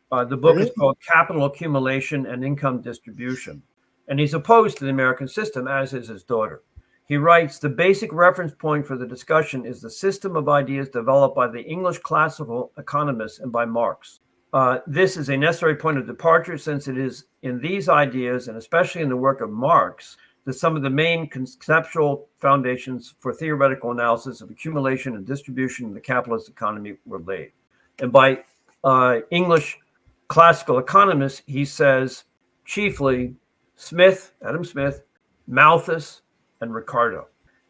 The book is called Capital Accumulation and Income Distribution. And he's opposed to the American system, as is his daughter. He writes, the basic reference point for the discussion is the system of ideas developed by the English classical economists and by Marx. This is a necessary point of departure, since it is in these ideas, and especially in the work of Marx, that some of the main conceptual foundations for theoretical analysis of accumulation and distribution in the capitalist economy were laid. And by English classical economists, he says chiefly Adam Smith, Malthus, and Ricardo.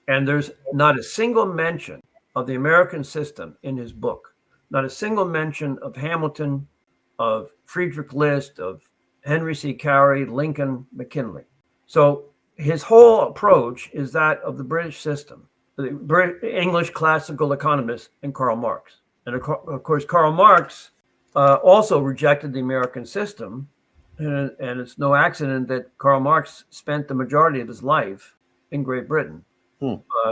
And there's not a single mention of the American system in his book, not a single mention of Hamilton, of Friedrich List, of Henry C. Carey, Lincoln, McKinley. So his whole approach is that of the British system, the English classical economist, and Karl Marx. And of course, Karl Marx also rejected the American system. And it's no accident that Karl Marx spent the majority of his life in Great Britain,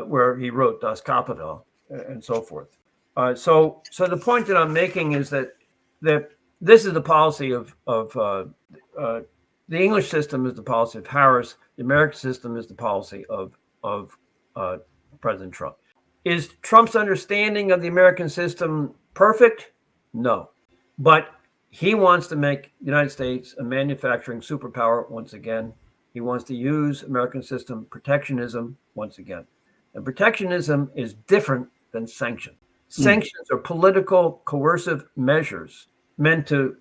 where he wrote Das Kapital and so forth. So the point that I'm making is that this is the policy of the English system is the policy of Harris. The American system is the policy of President Trump. Is Trump's understanding of the American system perfect? No, but he wants to make the United States a manufacturing superpower once again. He wants to use American system protectionism once again. And protectionism is different than sanctions. Sanctions are political coercive measures meant to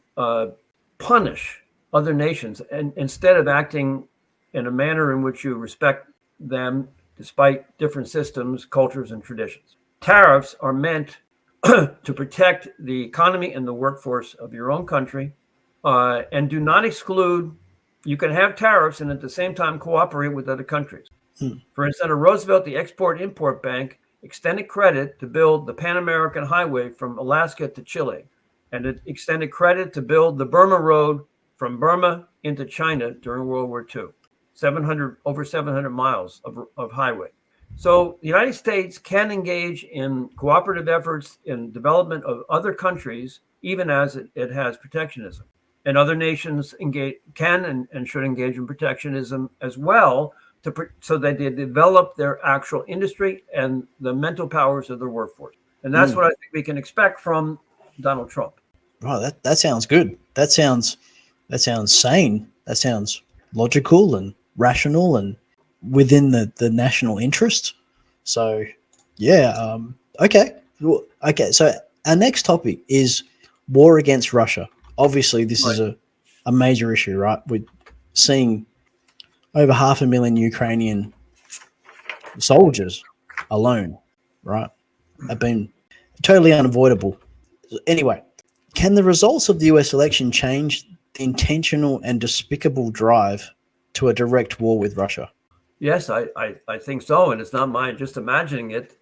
punish other nations, and instead of acting in a manner in which you respect them despite different systems, cultures, and traditions. Tariffs are meant to protect the economy and the workforce of your own country, and do not exclude. You can have tariffs and at the same time cooperate with other countries. For instance, Roosevelt, the Export-Import Bank, extended credit to build the Pan American Highway from Alaska to Chile, and it extended credit to build the Burma Road from Burma into China during World War II. Over 700 miles of highway. So the United States can engage in cooperative efforts in development of other countries, even as it has protectionism. and other nations can and should engage in protectionism as well, so that they develop their actual industry and the mental powers of their workforce. And that's what I think we can expect from Donald Trump. Right, that sounds good. That sounds sane. That sounds logical and rational and within the national interest. So, yeah. Okay. Okay. So our next topic is war against Russia. Obviously, this is a major issue, right? We're seeing over 500,000 Ukrainian soldiers alone, right, have been totally unavoidable. Anyway, can the results of the US election change the intentional and despicable drive to a direct war with Russia? Yes, I think so. And it's not mine just imagining it.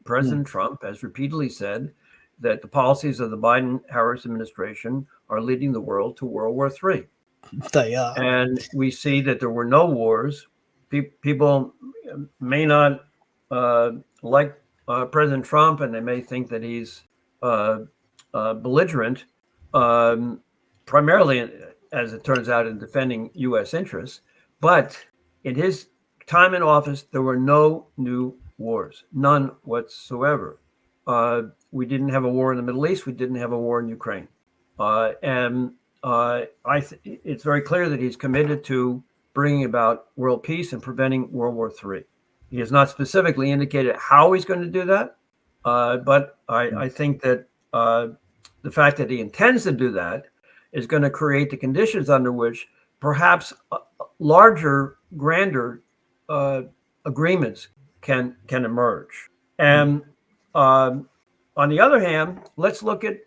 President Trump has repeatedly said that the policies of the Biden-Harris administration are leading the world to World War III. They are. And we see that there were no wars. People may not like President Trump, and they may think that he's belligerent, primarily, as it turns out, in defending U.S. interests. But in his time in office, there were no new wars, none whatsoever. We didn't have a war in the Middle East. We didn't have a war in Ukraine. It's very clear that he's committed to bringing about world peace and preventing World War III. He has not specifically indicated how he's going to do that, but I think that the fact that he intends to do that is going to create the conditions under which perhaps larger, grander agreements can emerge. And on the other hand, let's look at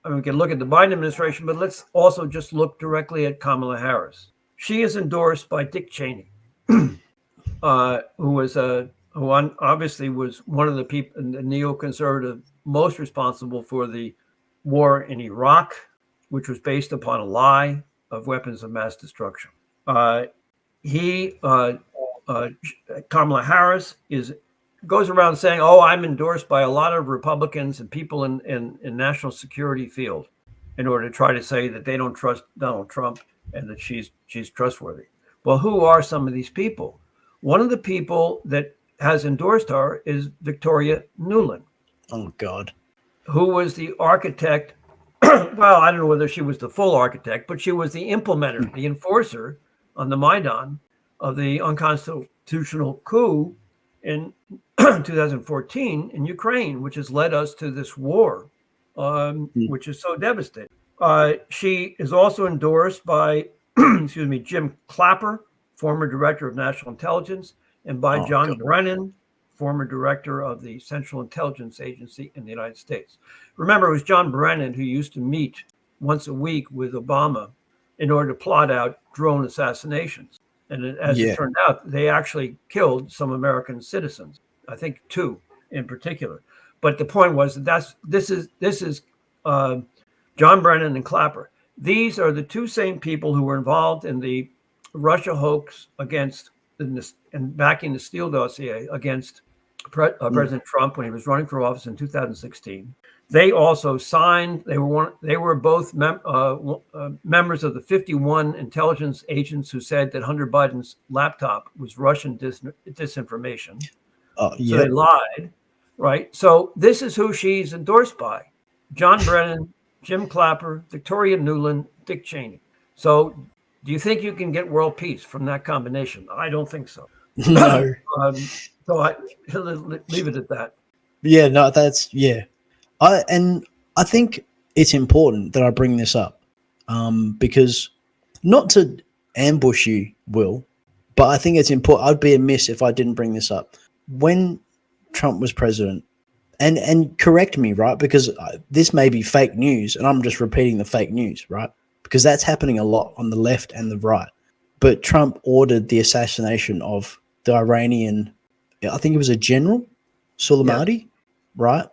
we can look at the Biden administration, but let's also just look directly at Kamala Harris. She is endorsed by Dick Cheney, who obviously was one of the people, the neoconservative, most responsible for the war in Iraq, which was based upon a lie of weapons of mass destruction. Kamala Harris goes around saying, "Oh, I'm endorsed by a lot of Republicans and people in national security field," in order to try to say that they don't trust Donald Trump and that she's trustworthy. Well, who are some of these people? One of the people that has endorsed her is Victoria Nuland. Oh, God. Who was the architect. Well, I don't know whether she was the full architect, but she was the implementer, the enforcer on the Maidan of the unconstitutional coup in 2014 in Ukraine, which has led us to this war, which is so devastating. She is also endorsed by, Jim Clapper, former director of national intelligence, and by John Brennan, former director of the Central Intelligence Agency in the United States. Remember, it was John Brennan who used to meet once a week with Obama in order to plot out drone assassinations. And as it turned out, they actually killed some American citizens. I think 2 in particular. But the point was that this is John Brennan and Clapper. These are the 2 same people who were involved in the Russia hoax against and backing the Steele dossier against President Trump when he was running for office in 2016. They also signed. They were both members of the 51 intelligence agents who said that Hunter Biden's laptop was Russian disinformation. So they lied, right? So this is who she's endorsed by: John Brennan, Jim Clapper, Victoria Nuland, Dick Cheney. So do you think you can get world peace from that combination? I don't think so. No. So I leave it at that. Yeah, no, I think it's important that I bring this up because not to ambush you, Will, but I think it's important. I'd be amiss if I didn't bring this up. When Trump was president, and correct me, right, because this may be fake news and I'm just repeating the fake news, right, because that's happening a lot on the left and the right. But Trump ordered the assassination of the Iranian, I think it was a general, Soleimani, right?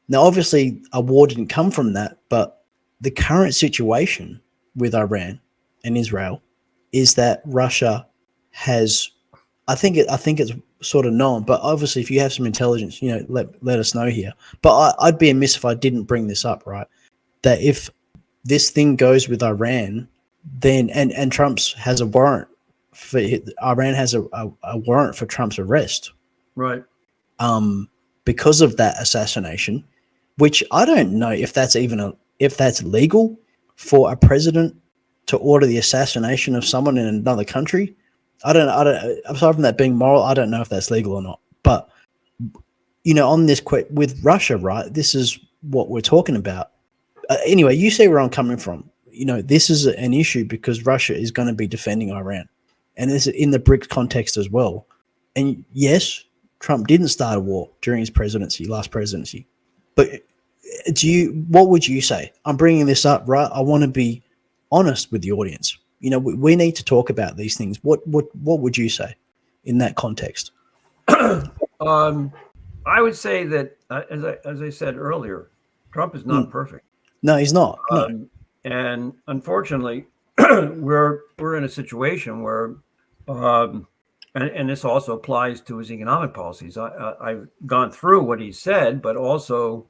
Now, obviously, a war didn't come from that, but the current situation with Iran and Israel is that Russia has, I think it's sort of known, but obviously, if you have some intelligence, let us know here. But I'd be amiss if I didn't bring this up, right? That if this thing goes with Iran, then and Trump's has a warrant for Iran has a warrant for Trump's arrest. Right. Because of that assassination, which I don't know if that's if that's legal for a president to order the assassination of someone in another country. I don't. Aside from that being moral, I don't know if that's legal or not. But on this with Russia, right? This is what we're talking about. Anyway, you see where I'm coming from. This is an issue because Russia is going to be defending Iran, and this is in the BRICS context as well. And yes, Trump didn't start a war during his last presidency. But what would you say? I'm bringing this up, right? I want to be honest with the audience. We need to talk about these things. What would you say in that context? I would say that, as I said earlier, Trump is not perfect. No, he's not. No. And unfortunately, we're in a situation where, and this also applies to his economic policies. I've gone through what he said, but also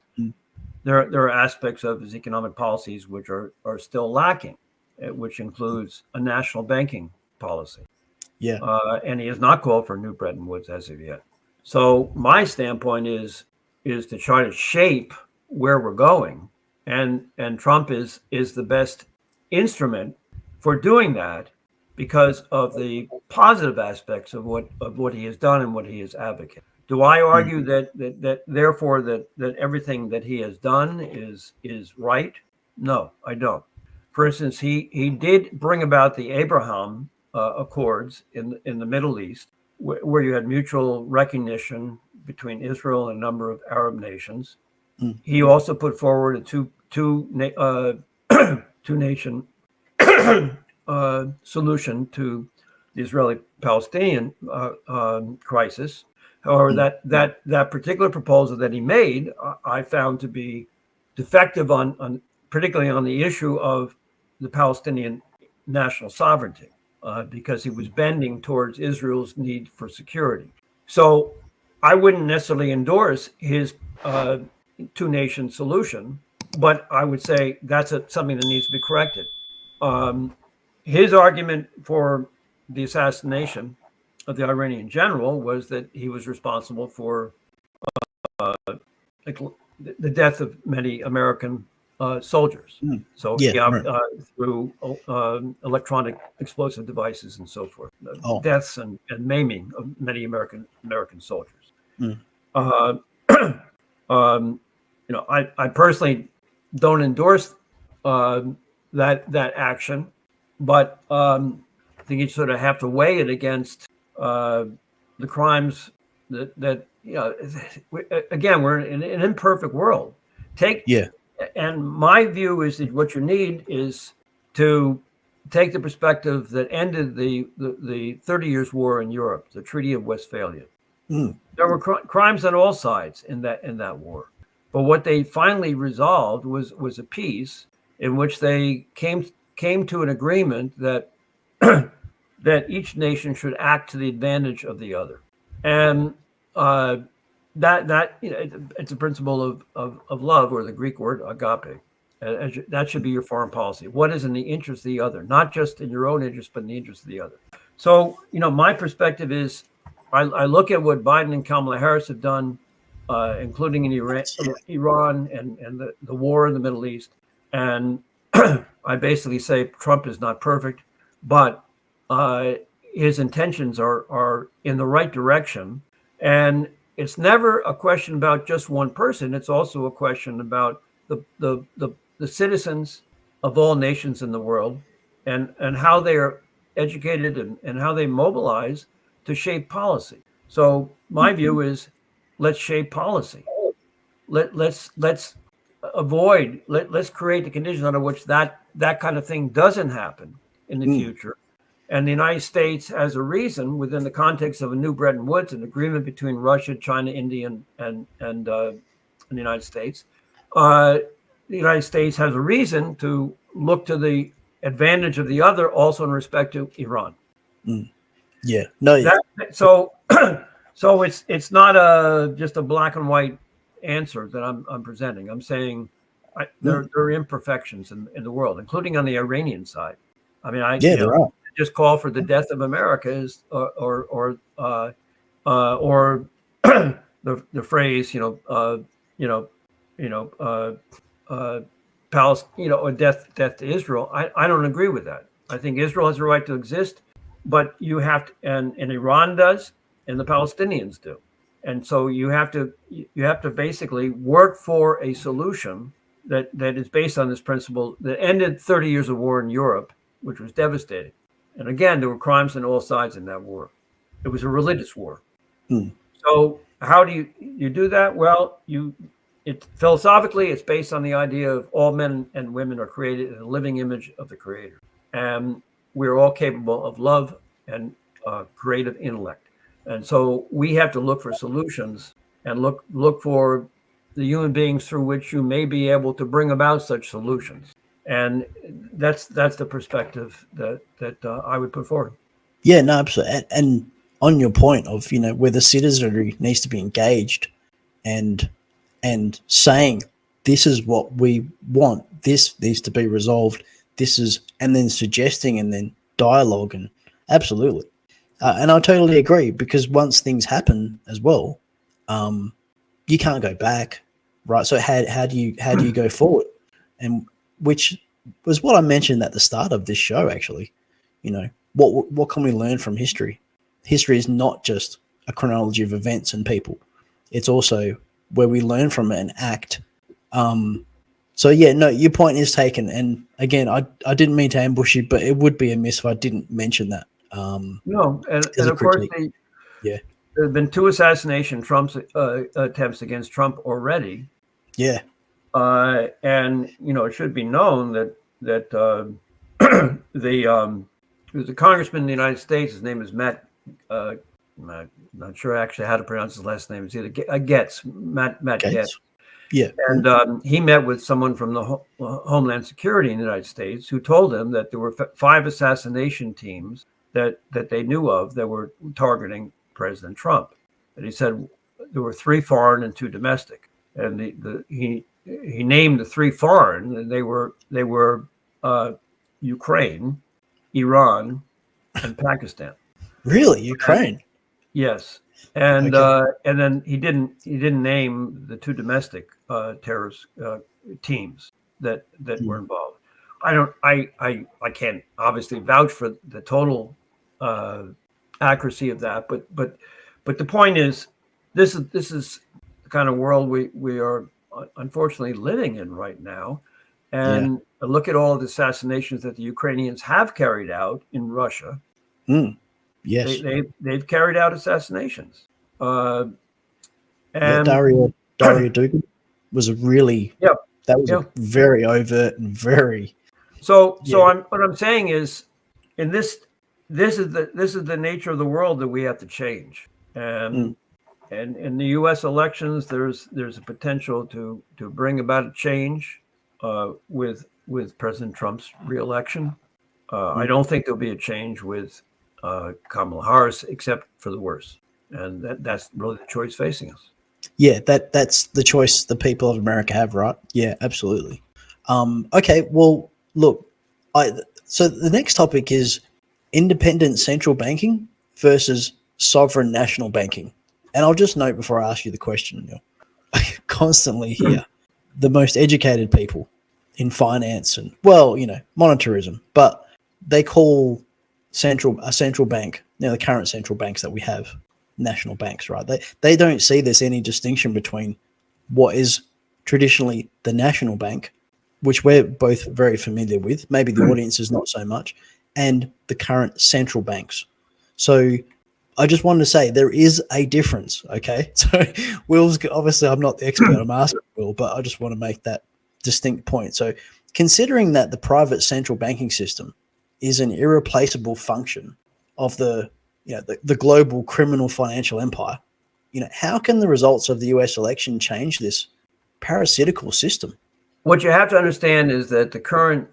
there are aspects of his economic policies which are still lacking, which includes a national banking policy. Yeah. And he has not called for a new Bretton Woods as of yet. So my standpoint is to try to shape where we're going, and Trump is the best instrument for doing that because of the positive aspects of what he has done and what he has advocated. Do I argue that therefore that everything that he has done is right? No, I don't. For instance, he did bring about the Abraham Accords in the Middle East, where you had mutual recognition between Israel and a number of Arab nations. He also put forward a two nation solution to the Israeli-Palestinian crisis. However, that particular proposal that he made, I found to be defective on particularly on the issue of the Palestinian national sovereignty, because he was bending towards Israel's need for security. So I wouldn't necessarily endorse his two-nation solution, but I would say that's something that needs to be corrected. His argument for the assassination of the Iranian general was that he was responsible for the death of many American soldiers. So through electronic explosive devices and so forth, deaths and maiming of many American soldiers. I personally don't endorse that action, but I think you sort of have to weigh it against the crimes that again, we're in an imperfect world. And my view is that what you need is to take the perspective that ended the 30 Years' War in Europe, the Treaty of Westphalia. There were crimes on all sides in that war, but what they finally resolved was a peace in which they came to an agreement that that each nation should act to the advantage of the other, and it's a principle of love, or the Greek word agape. That should be your foreign policy. What is in the interest of the other, not just in your own interest, but in the interest of the other. So, my perspective is, I look at what Biden and Kamala Harris have done, including in Iran and the war in the Middle East, and I basically say Trump is not perfect, but his intentions are in the right direction, and it's never a question about just one person. It's also a question about the citizens of all nations in the world, and how they are educated and how they mobilize to shape policy. So my view is, let's shape policy. Let's avoid. Let's create the conditions under which that kind of thing doesn't happen in the future. And the United States has a reason, within the context of a new Bretton Woods, an agreement between Russia, China, India, and the United States. The United States has a reason to look to the advantage of the other, also in respect to Iran. Yeah. No. So it's not just a black and white answer that I'm presenting. I'm saying there are imperfections in the world, including on the Iranian side. I mean, There are. just call for the death of America is, or the phrase, a death to Israel. I don't agree with that. I think Israel has a right to exist, but you have to, and Iran does, and the Palestinians do, and so you have to basically work for a solution that is based on this principle that ended 30 years of war in Europe, which was devastating. And again, there were crimes on all sides in that war. It was a religious war. So how do you do that? Well, philosophically, it's based on the idea of all men and women are created in a living image of the Creator, and we're all capable of love and creative intellect. And so we have to look for solutions and look for the human beings through which you may be able to bring about such solutions. And that's the perspective that I would put forward. Yeah, no, absolutely. And on your point of, where the citizenry needs to be engaged and saying, this is what we want, this needs to be resolved, and then suggesting, and then dialogue, and absolutely. And I totally agree, because once things happen as well, you can't go back, right? So how do you go forward? And which was what I mentioned at the start of this show, actually. What can we learn from history? History is not just a chronology of events and people. It's also where we learn from it and act. So yeah, no, your point is taken. And again, I didn't mean to ambush you, but it would be amiss if I didn't mention that. No, and of course, there have been 2 assassination attempts against Trump already. Yeah. And it should be known that there's a congressman in the United States. His name is Matt. I'm not sure actually how to pronounce his last name. It's either Getz, Matt Getz. Yeah. And he met with someone from the Homeland Security in the United States who told him that there were 5 assassination teams that they knew of that were targeting President Trump. And he said there were 3 foreign and 2 domestic. And he named the 3 foreign, and they were Ukraine, Iran, and Pakistan. Really, Ukraine? Yes, and then he didn't name the 2 domestic terrorist teams that were involved. I can't obviously vouch for the total accuracy of that, but the point is, this is the kind of world we are unfortunately living in right now. And look at all the assassinations that the Ukrainians have carried out in Russia. Yes, they've carried out assassinations. And Daria Dugin was a very overt and very. So what I'm saying is, in this is the nature of the world that we have to change. And in the U.S. elections, there's a potential to bring about a change with President Trump's reelection. I don't think there'll be a change with Kamala Harris, except for the worse, and that's really the choice facing us. Yeah, that's the choice the people of America have, right? Yeah, absolutely. Okay, well, look, so the next topic is independent central banking versus sovereign national banking. And I'll just note before I ask you the question, Neil, I constantly hear the most educated people in finance and, monetarism, but they call a central bank, the current central banks that we have, national banks, right? They don't see there's any distinction between what is traditionally the national bank, which we're both very familiar with, maybe the audience is not so much, and the current central banks. So I just wanted to say there is a difference, okay? So Will's, obviously I'm not the expert, I'm asking Will, but I just want to make that distinct point. So considering that the private central banking system is an irreplaceable function of the global criminal financial empire, how can the results of the US election change this parasitical system? What you have to understand is that the current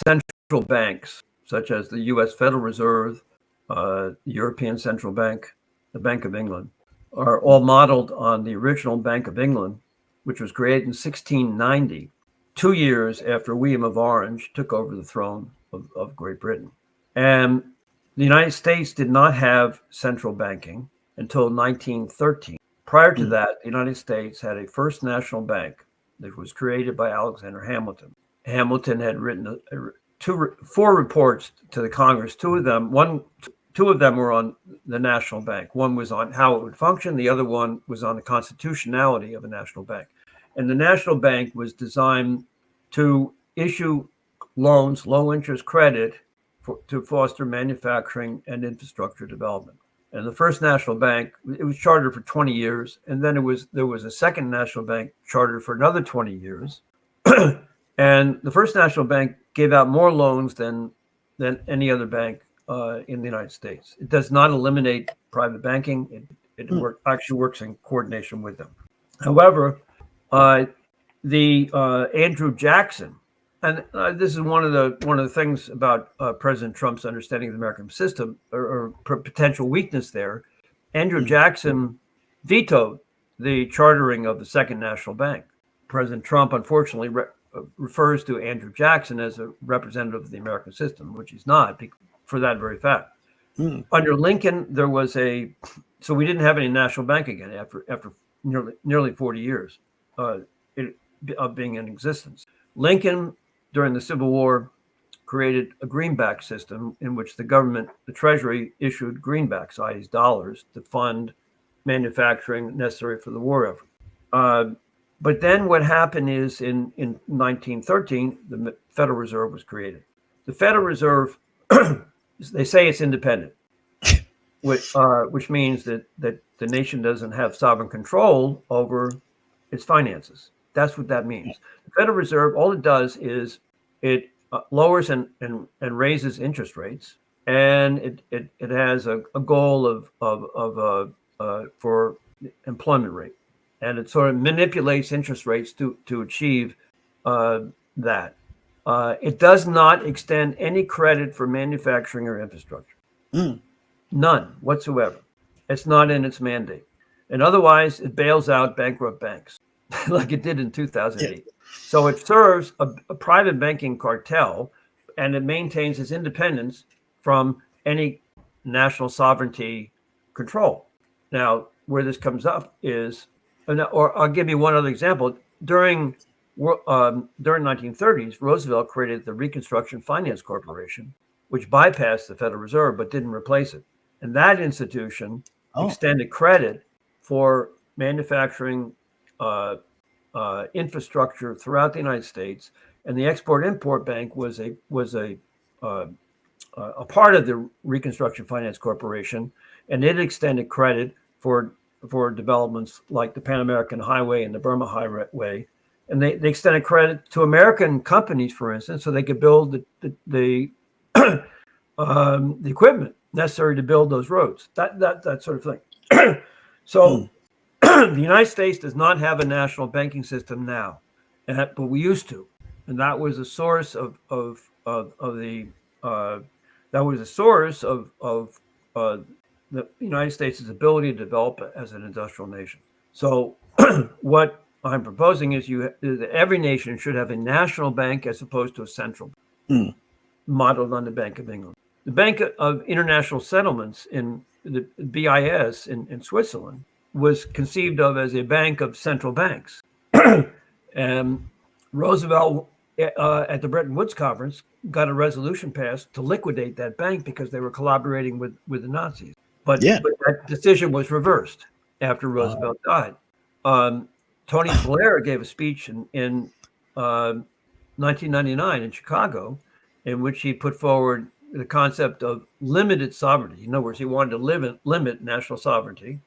central banks, such as the U.S. Federal Reserve, the European Central Bank, the Bank of England, are all modeled on the original Bank of England, which was created in 1690 2 years after William of Orange took over the throne of Great Britain. And the United States did not have central banking until 1913. Prior to that, the United States had a first national bank that was created by Alexander Hamilton. Hamilton had written four reports to the Congress. Two of them were on the national bank. One was on how it would function. The other one was on the constitutionality of a national bank. And the national bank was designed to issue loans, low interest credit to foster manufacturing and infrastructure development. And the first national bank, it was chartered for 20 years. And then there was a second national bank chartered for another 20 years. And the first national bank gave out more loans than any other bank in the United States. It does not eliminate private banking. It actually works in coordination with them. However, Andrew Jackson, and this is one of the things about President Trump's understanding of the American system or potential weakness there. Andrew Jackson vetoed the chartering of the Second National Bank. President Trump, unfortunately, refers to Andrew Jackson as a representative of the American system, which he's not, for that very fact. Under Lincoln, so we didn't have any national bank again after nearly 40 years of being in existence. Lincoln, during the Civil War, created a greenback system in which the Treasury issued greenbacks, i.e. dollars, to fund manufacturing necessary for the war effort. But then what happened is in 1913, the Federal Reserve was created. The Federal Reserve, they say it's independent, which means that the nation doesn't have sovereign control over its finances. That's what that means. The Federal Reserve, all it does is it lowers and raises interest rates, and it has a goal for employment rate. And it sort of manipulates interest rates to achieve that. It does not extend any credit for manufacturing or infrastructure. None whatsoever. It's not in its mandate. And otherwise, it bails out bankrupt banks like it did in 2008. Yeah. So it serves a private banking cartel, and it maintains its independence from any national sovereignty control. Now, where this comes up is, or I'll give you one other example. During 1930s, Roosevelt created the Reconstruction Finance Corporation, which bypassed the Federal Reserve but didn't replace it. And that institution extended credit for manufacturing infrastructure throughout the United States. And the Export-Import Bank was a part of the Reconstruction Finance Corporation, and it extended credit for developments like the Pan American Highway and the Burma Highway. And they extended credit to American companies, for instance, so they could build the equipment necessary to build those roads, that sort of thing. So the United States does not have a national banking system now, but we used to, and that was a source of the United States' ability to develop as an industrial nation. So what I'm proposing is that every nation should have a national bank as opposed to a central bank, modeled on the Bank of England. The Bank of International Settlements in the BIS in Switzerland was conceived of as a bank of central banks. And Roosevelt, at the Bretton Woods conference, got a resolution passed to liquidate that bank because they were collaborating with the Nazis. But that decision was reversed after Roosevelt died. Tony Blair gave a speech in 1999 in Chicago, in which he put forward the concept of limited sovereignty. In other words, he wanted to limit national sovereignty,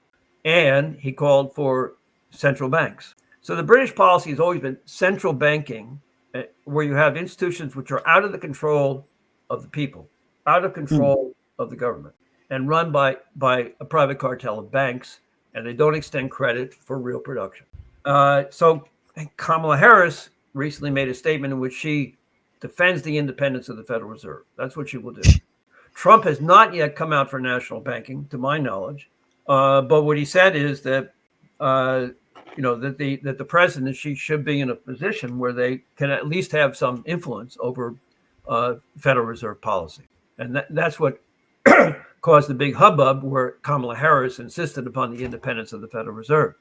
and he called for central banks. So the British policy has always been central banking, where you have institutions which are out of the control of the people, out of control of the government, and run by a private cartel of banks, and they don't extend credit for real production. So Kamala Harris recently made a statement in which she defends the independence of the Federal Reserve. That's what she will do. Trump has not yet come out for national banking, to my knowledge. But what he said is that that the presidency should be in a position where they can at least have some influence over Federal Reserve policy, and that's what caused the big hubbub where Kamala Harris insisted upon the independence of the Federal Reserve.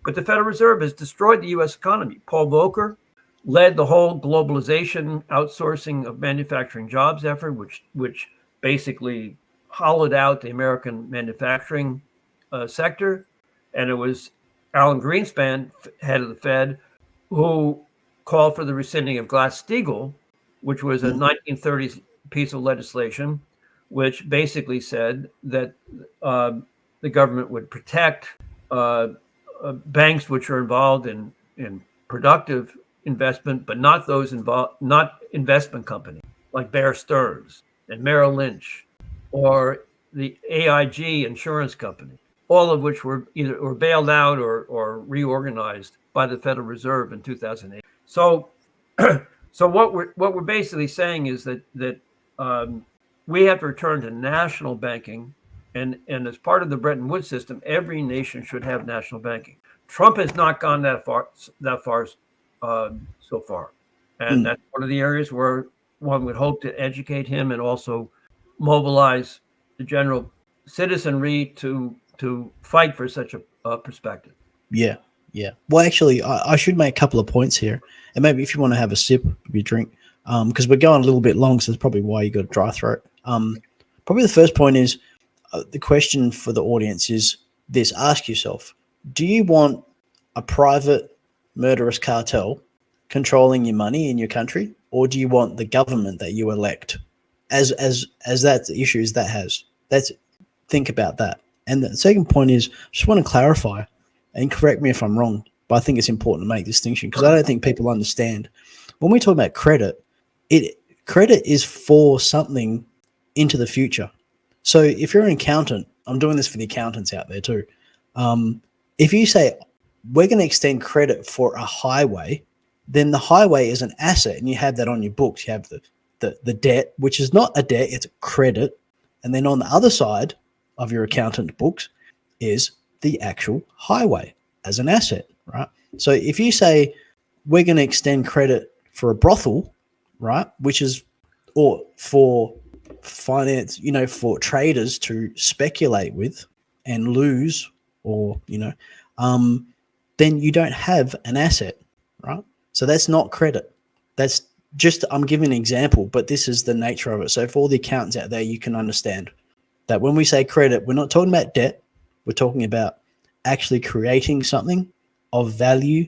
But the Federal Reserve has destroyed the U.S. economy. Paul Volcker led the whole globalization outsourcing of manufacturing jobs effort, which basically hollowed out the American manufacturing sector. And it was Alan Greenspan, head of the Fed, who called for the rescinding of Glass-Steagall, which was a 1930s piece of legislation, which basically said that the government would protect banks which are involved in productive investment, but not those involved, not investment companies like Bear Stearns and Merrill Lynch or the AIG insurance company, all of which were either bailed out or reorganized by the Federal Reserve in 2008. So, so what we're basically saying is that we have to return to national banking, and as part of the Bretton Woods system, every nation should have national banking. Trump has not gone that far so far, and that's one of the areas where one would hope to educate him and also mobilize the general citizenry to fight for such a perspective. Yeah. Well, actually, I should make a couple of points here, and maybe if you want to have a sip of your drink, because we're going a little bit long, so that's probably why you got a dry throat. Probably the first point is the question for the audience is this: ask yourself, do you want a private murderous cartel controlling your money in your country, or do you want the government that you elect? As that the issues that has. Think about that. And the second point is, just want to clarify, and correct me if I'm wrong, but I think it's important to make this distinction because I don't think people understand. When we talk about credit, credit is for something into the future. So if you're an accountant, I'm doing this for the accountants out there too. If you say, we're going to extend credit for a highway, then the highway is an asset and you have that on your books. You have the debt, which is not a debt, it's a credit. And then on the other side of your accountant books is the actual highway as an asset, right? So if you say we're going to extend credit for a brothel, right, which is, or for finance, for traders to speculate with and lose, or, then you don't have an asset, right? So that's not credit. That's just, I'm giving an example, but this is the nature of it. So for all the accountants out there, you can understand that when we say credit, we're not talking about debt. We're talking about actually creating something of value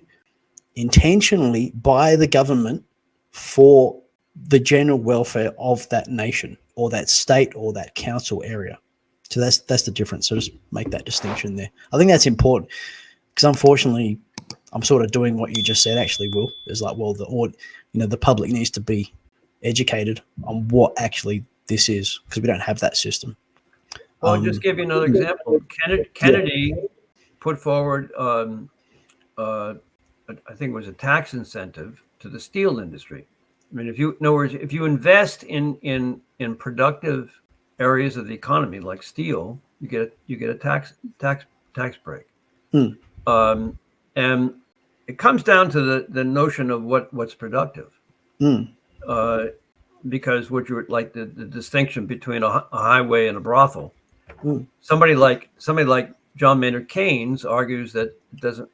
intentionally by the government for the general welfare of that nation or that state or that council area. So that's the difference. So just make that distinction there. I think that's important because unfortunately, I'm sort of doing what you just said. Actually, Will, is like, well, the public needs to be educated on what actually this is because we don't have that system. Well, I'll just give you another example. Kennedy put forward, I think it was a tax incentive to the steel industry. I mean, in other words, if you invest in productive areas of the economy like steel, you get a tax break. And it comes down to the notion of what's productive. Because what you like the distinction between a highway and a brothel. Somebody like John Maynard Keynes argues that it doesn't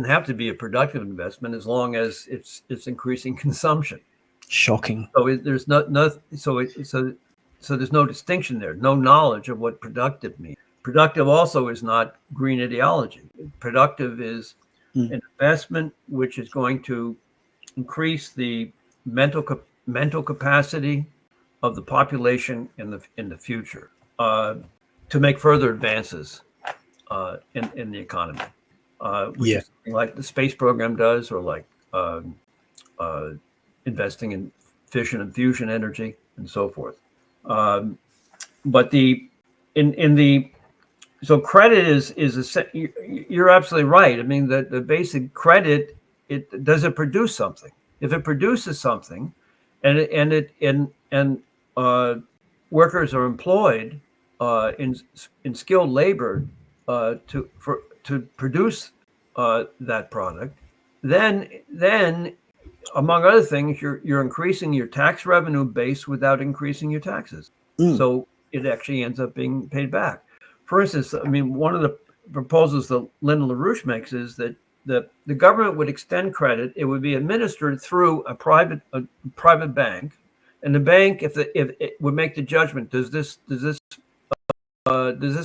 have to be a productive investment as long as it's increasing consumption. Shocking. So there's so there's no distinction there, no knowledge of what productive means. Productive also is not green ideology. Productive is an investment which is going to increase the mental capacity of the population in the future to make further advances in the economy, which is like the space program does, or like investing in fission and fusion energy and so forth. But so credit is you're absolutely right. I mean, the basic credit, does it produce something? If it produces something, and workers are employed in skilled labor to produce that product, then among other things, you're increasing your tax revenue base without increasing your taxes. So it actually ends up being paid back. For instance, I mean, one of the proposals that Lyndon LaRouche makes is that the government would extend credit. It would be administered through a private bank, and the bank, if it would make the judgment, does this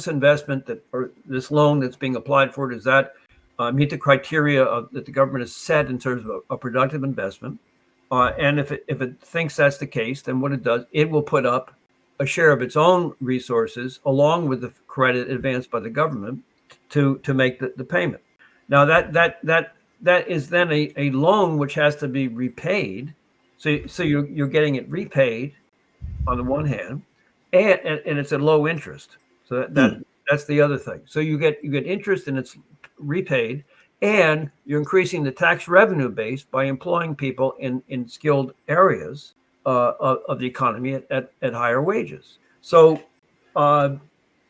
investment or this loan that's being applied for, does that meet the criteria that the government has set in terms of a productive investment? And if it thinks that's the case, then what it does, it will put up a share of its own resources along with the credit advanced by the government to make the payment. Now that is then a loan which has to be repaid. So you're getting it repaid on the one hand, and it's at low interest. So that's the other thing. So you get interest and it's repaid, and you're increasing the tax revenue base by employing people in skilled areas of the economy at higher wages. So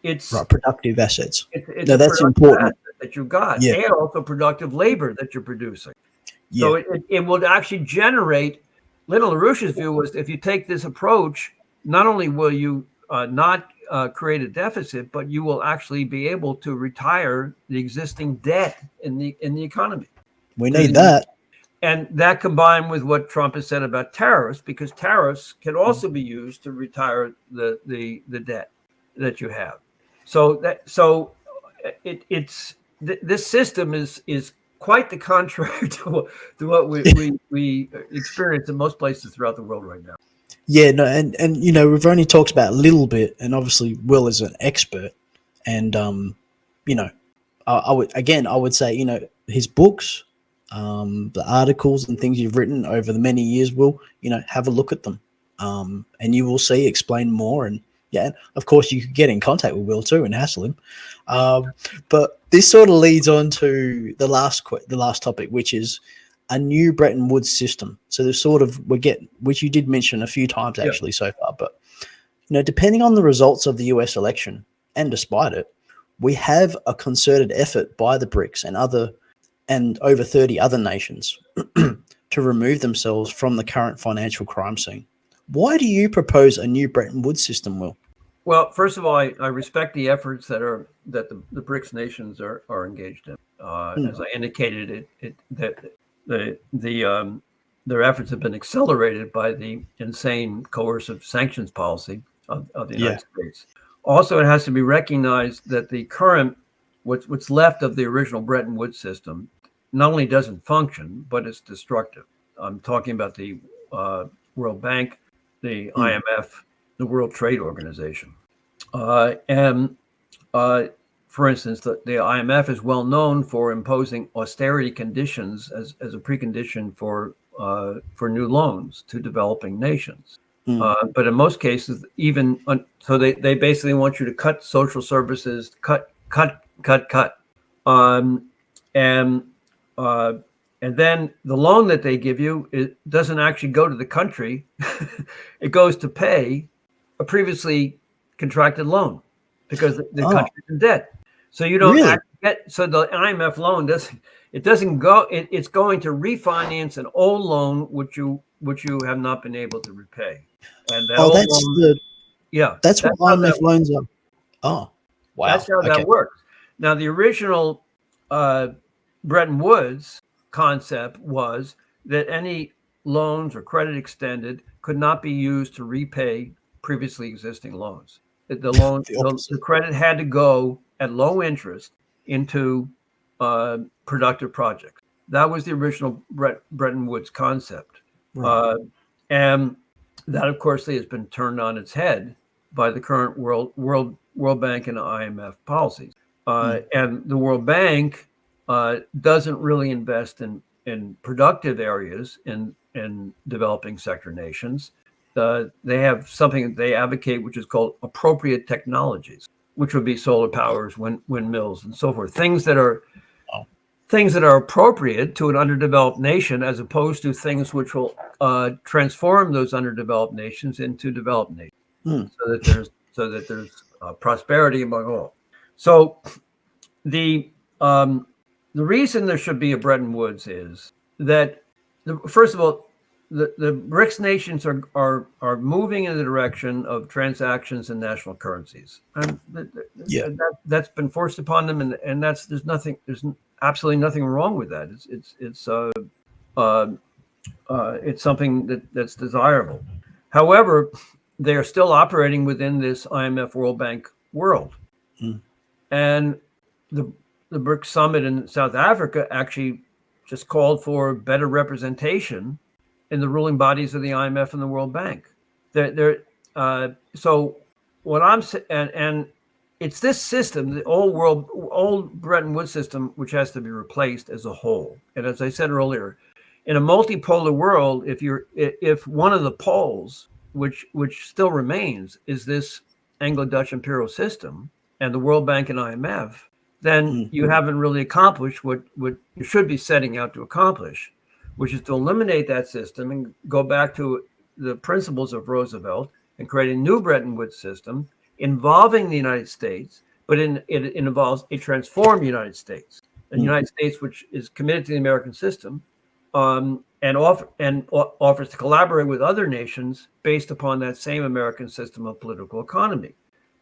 it's right, productive assets. it's No, a that's productive important. asset that you got, Yeah. and also productive labor that you're producing. Yeah. So it will actually generate. Lyndon LaRouche's view was, if you take this approach, not only will you not create a deficit, but you will actually be able to retire the existing debt in the economy. We need that. And that combined with what Trump has said about tariffs, because tariffs can also be used to retire the debt that you have. So this system is quite the contrary to what we experience in most places throughout the world right now. Yeah, no, and we've only talked about a little bit, and obviously Will is an expert, and I would say his books, the articles and things you've written over the many years, Will, have a look at them, and you will see, explain more, and and of course you could get in contact with Will too and hassle him, but this sort of leads on to the last topic, which is a new Bretton Woods system. So there's which you did mention a few times actually so far, but depending on the results of the US election, and despite it, we have a concerted effort by the BRICS and over 30 other nations to remove themselves from the current financial crime scene. Why do you propose a new Bretton Woods system, Will? Well, first of all, I respect the efforts that the BRICS nations are engaged in. As I indicated, their efforts have been accelerated by the insane coercive sanctions policy of the United States. Also, it has to be recognized that the current what's left of the original Bretton Woods system not only doesn't function, but it's destructive. I'm talking about the World Bank, the IMF, the World Trade Organization. For instance, the IMF is well known for imposing austerity conditions as a precondition for new loans to developing nations. But in most cases, so they basically want you to cut social services, cut. And then the loan that they give you, it doesn't actually go to the country. It goes to pay a previously contracted loan because the country's in debt. So you don't actually get, so the IMF loan doesn't go, it's going to refinance an old loan which you have not been able to repay. And that's what IMF loans are. Oh, wow. That's how that works. Now, the original Bretton Woods concept was that any loans or credit extended could not be used to repay previously existing loans. The credit had to go at low interest into productive projects. That was the original Bretton Woods concept. Right. And that, of course, has been turned on its head by the current World Bank and IMF policies. And the World Bank doesn't really invest in productive areas in developing sector nations. They have something that they advocate, which is called appropriate technologies, which would be solar powers, windmills, and so forth. Things that are appropriate to an underdeveloped nation, as opposed to things which will transform those underdeveloped nations into developed nations, so that there's prosperity among all. So the the reason there should be a Bretton Woods is that, first of all, the BRICS nations are moving in the direction of transactions in national currencies, and that's been forced upon them, and there's absolutely nothing wrong with that. It's something that's desirable. However, they are still operating within this IMF World Bank world, and the BRICS summit in South Africa actually just called for better representation in the ruling bodies of the IMF and the World Bank. So what I'm saying, and it's this system, the old Bretton Woods system, which has to be replaced as a whole. And as I said earlier, in a multipolar world, if one of the poles, which still remains, is this Anglo-Dutch imperial system and the World Bank and IMF, then you haven't really accomplished what you should be setting out to accomplish, which is to eliminate that system and go back to the principles of Roosevelt and create a new Bretton Woods system involving the United States, but it involves a transformed United States, a United States which is committed to the American system, and offers to collaborate with other nations based upon that same American system of political economy.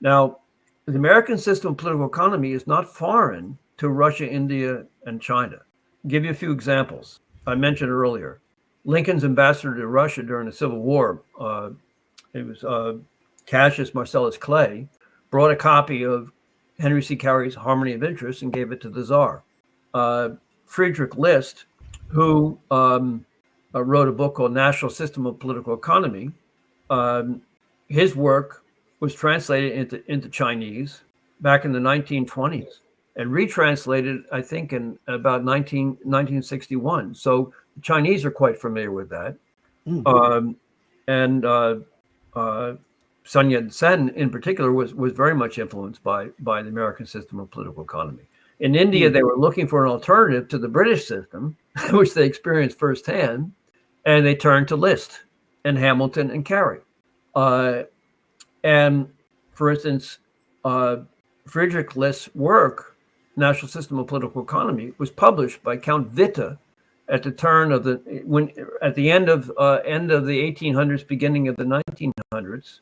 Now, the American system of political economy is not foreign to Russia, India, and China. I'll give you a few examples. I mentioned earlier, Lincoln's ambassador to Russia during the Civil War, it was Cassius Marcellus Clay, brought a copy of Henry C. Carey's Harmony of Interest and gave it to the Tsar. Friedrich List, who wrote a book called National System of Political Economy, his work was translated into Chinese back in the 1920s and retranslated, I think, in about 1961. So the Chinese are quite familiar with that. Sun Yat-sen, in particular, was very much influenced by the American system of political economy. In India, they were looking for an alternative to the British system, which they experienced firsthand, and they turned to List and Hamilton and Carey. And for instance, Friedrich List's work, National System of Political Economy, was published by Count Witte at the end of the 1800s, beginning of the 1900s.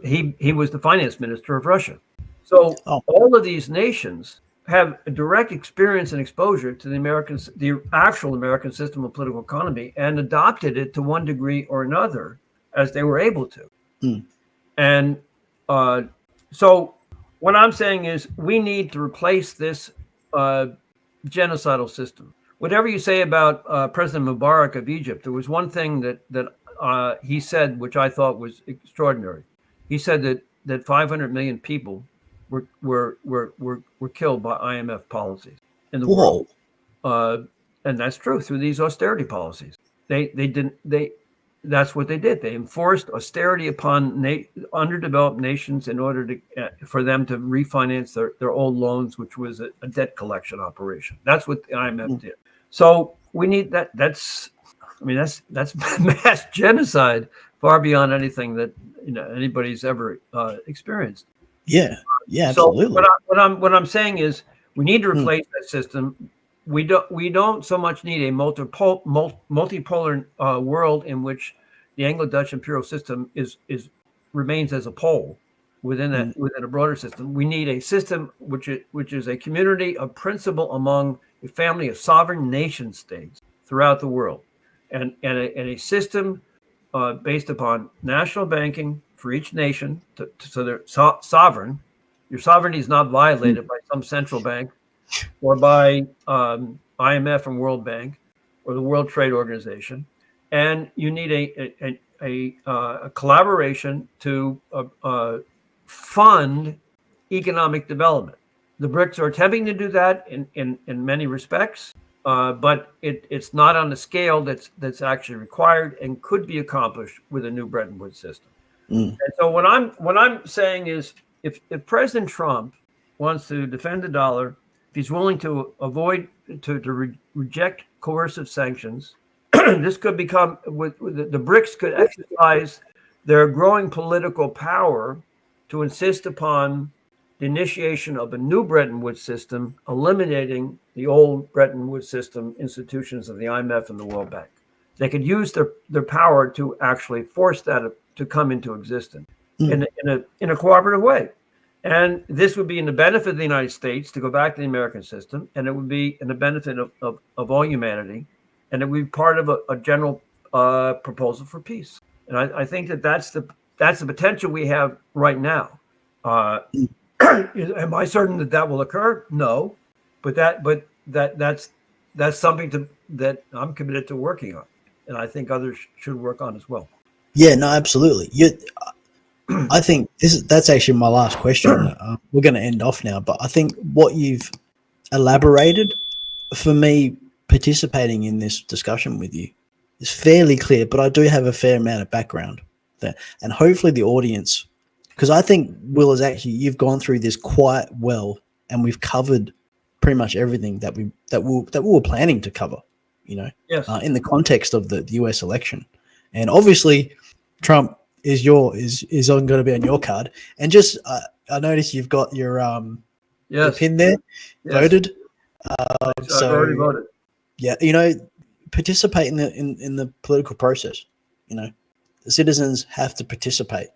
He was the finance minister of Russia. So all of these nations have a direct experience and exposure to the actual American system of political economy, and adopted it to one degree or another as they were able to. And so what I'm saying is we need to replace this genocidal system. Whatever you say about President Mubarak of Egypt, there was one thing that he said, which I thought was extraordinary. He said that 500 million people were killed by IMF policies in the world, and that's true through these austerity policies. That's what they did. They enforced austerity upon underdeveloped nations in order for them to refinance their old loans, which was a debt collection operation. That's what the IMF did. So we need that. That's mass genocide, far beyond anything that anybody's ever experienced. Yeah, absolutely. So what I'm saying is we need to replace that system. We don't so much need a multipolar world in which the Anglo-Dutch imperial system remains as a pole within a broader system. We need a system which is a community of principle among a family of sovereign nation states throughout the world, and a system based upon national banking for each nation, so they're sovereign. Your sovereignty is not violated by some central bank or by IMF and World Bank or the World Trade Organization, and you need a collaboration to fund economic development. The BRICS are attempting to do that in many respects, but it's not on the scale that's actually required and could be accomplished with a new Bretton Woods system. And so what I'm saying is, if President Trump wants to defend the dollar, if he's willing to avoid reject coercive sanctions, this could become the BRICS could exercise their growing political power to insist upon the initiation of a new Bretton Woods system, eliminating the old Bretton Woods system institutions of the IMF and the World Bank. They could use their power to actually force that to come into existence in a cooperative way. And this would be in the benefit of the United States to go back to the American system, and it would be in the benefit of all humanity, and it would be part of a general proposal for peace. And I think that's the potential we have right now. Am I certain that will occur? No, but that's something that I'm committed to working on, and I think others should work on as well. Yeah, no, absolutely. I think that's actually my last question. We're going to end off now, but I think what you've elaborated, for me, participating in this discussion with you is fairly clear, but I do have a fair amount of background there, and hopefully the audience, because I think Will is actually, you've gone through this quite well, and we've covered pretty much everything that we were planning to cover, Yes. In the context of the US election. And obviously Trump is going to be on your card. And just I noticed you've got your your pin there. Yes. Voted. So I've already voted. Yeah, participate in the political process. The citizens have to participate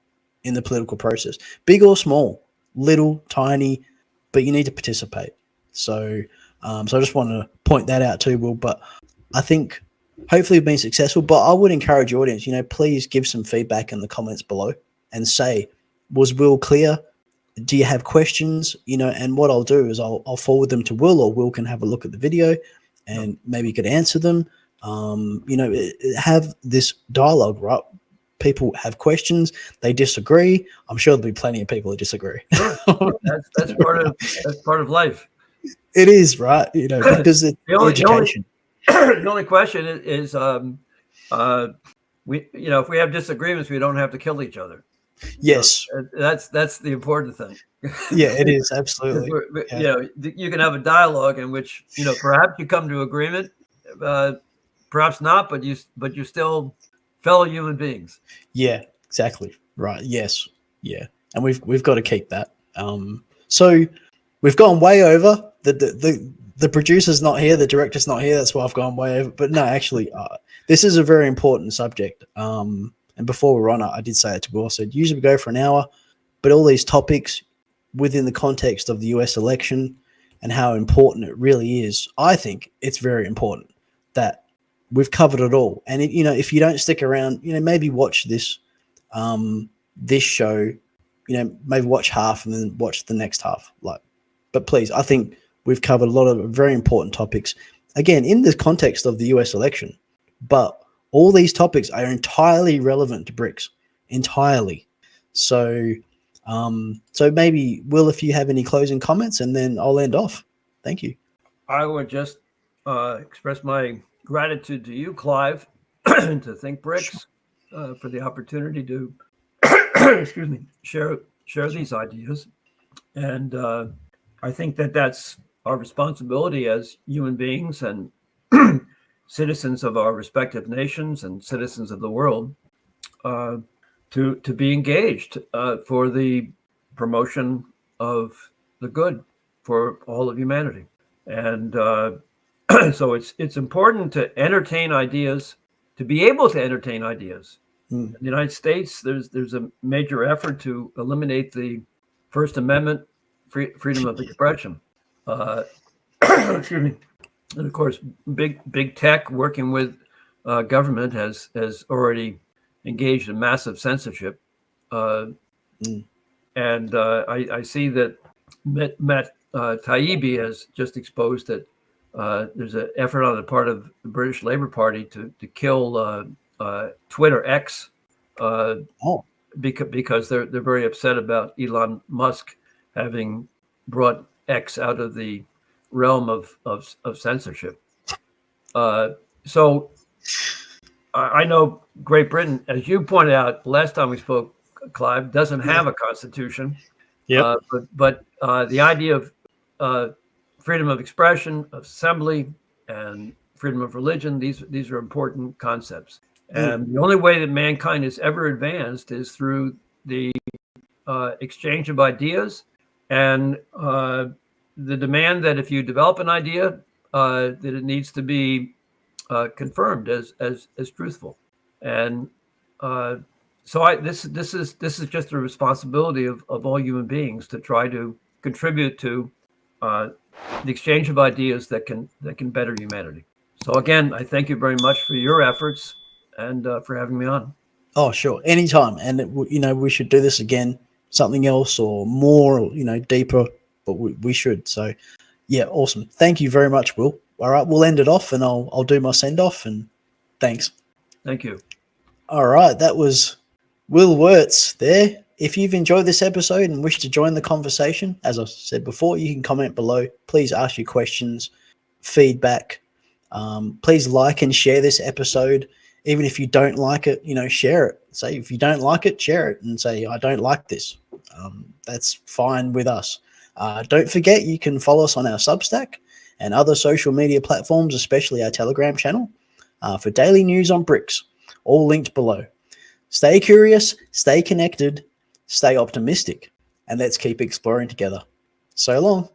in the political process, big or small, little, tiny, but you need to participate. So I just want to point that out too, Will. But I think hopefully we've been successful. But I would encourage your audience, please give some feedback in the comments below and say, was Will clear? Do you have questions? And what I'll do is I'll forward them to Will, or Will can have a look at the video and maybe you could answer them. Have this dialogue, right? People have questions, they disagree. I'm sure there'll be plenty of people that disagree. That's part of life. It is, right? Because it's education. The only question is, if we have disagreements, we don't have to kill each other. Yes, that's the important thing. Yeah, it is, absolutely. You can have a dialogue in which perhaps you come to agreement, perhaps not, but you're still fellow human beings. Yeah, exactly. Right. Yes. Yeah, and we've got to keep that. So we've gone way over. The producer's not here, the director's not here. That's why I've gone way over. But no, actually, this is a very important subject. And before we run, I did say it to Will. I said usually we go for an hour, but all these topics within the context of the US election and how important it really is, I think it's very important that we've covered it all. And if you don't stick around, maybe watch this this show, maybe watch half and then watch the next half. But please, I think we've covered a lot of very important topics, again, in the context of the US election. But all these topics are entirely relevant to BRICS, entirely. So maybe, Will, if you have any closing comments, and then I'll end off. Thank you. I would just express my gratitude to you, Clive, to Think BRICS, for the opportunity to excuse me, share these ideas. And I think that's our responsibility as human beings and citizens of our respective nations and citizens of the world, to be engaged for the promotion of the good for all of humanity. And so it's important to entertain ideas, to be able to entertain ideas. In the United States, there's a major effort to eliminate the First Amendment, freedom of expression. Excuse me. And of course, big tech working with government has already engaged in massive censorship. And I see that Matt Taibbi has just exposed that there's an effort on the part of the British Labour Party to kill Twitter X, because they're very upset about Elon Musk having brought X out of the realm of censorship. So I know Great Britain, as you pointed out last time we spoke, Clive, doesn't have a constitution. Yeah. But the idea of freedom of expression, of assembly, and freedom of religion, these are important concepts. And the only way that mankind has ever advanced is through the exchange of ideas and the demand that if you develop an idea, that it needs to be confirmed as truthful. And so this is just a responsibility of all human beings to try to contribute to the exchange of ideas that can better humanity. So again, I thank you very much for your efforts and for having me on. Oh, sure, anytime. And we should do this again, something else or more, deeper. But we should. So, yeah, awesome. Thank you very much, Will. All right, we'll end it off, and I'll do my send off. And thanks. Thank you. All right, that was Will Wertz there. If you've enjoyed this episode and wish to join the conversation, as I said before, you can comment below. Please ask your questions, feedback. Please like and share this episode. Even if you don't like it, share it. Say if you don't like it, share it and say, I don't like this. That's fine with us. Don't forget, you can follow us on our Substack and other social media platforms, especially our Telegram channel, for daily news on BRICS, all linked below. Stay curious, stay connected, stay optimistic, and let's keep exploring together. So long.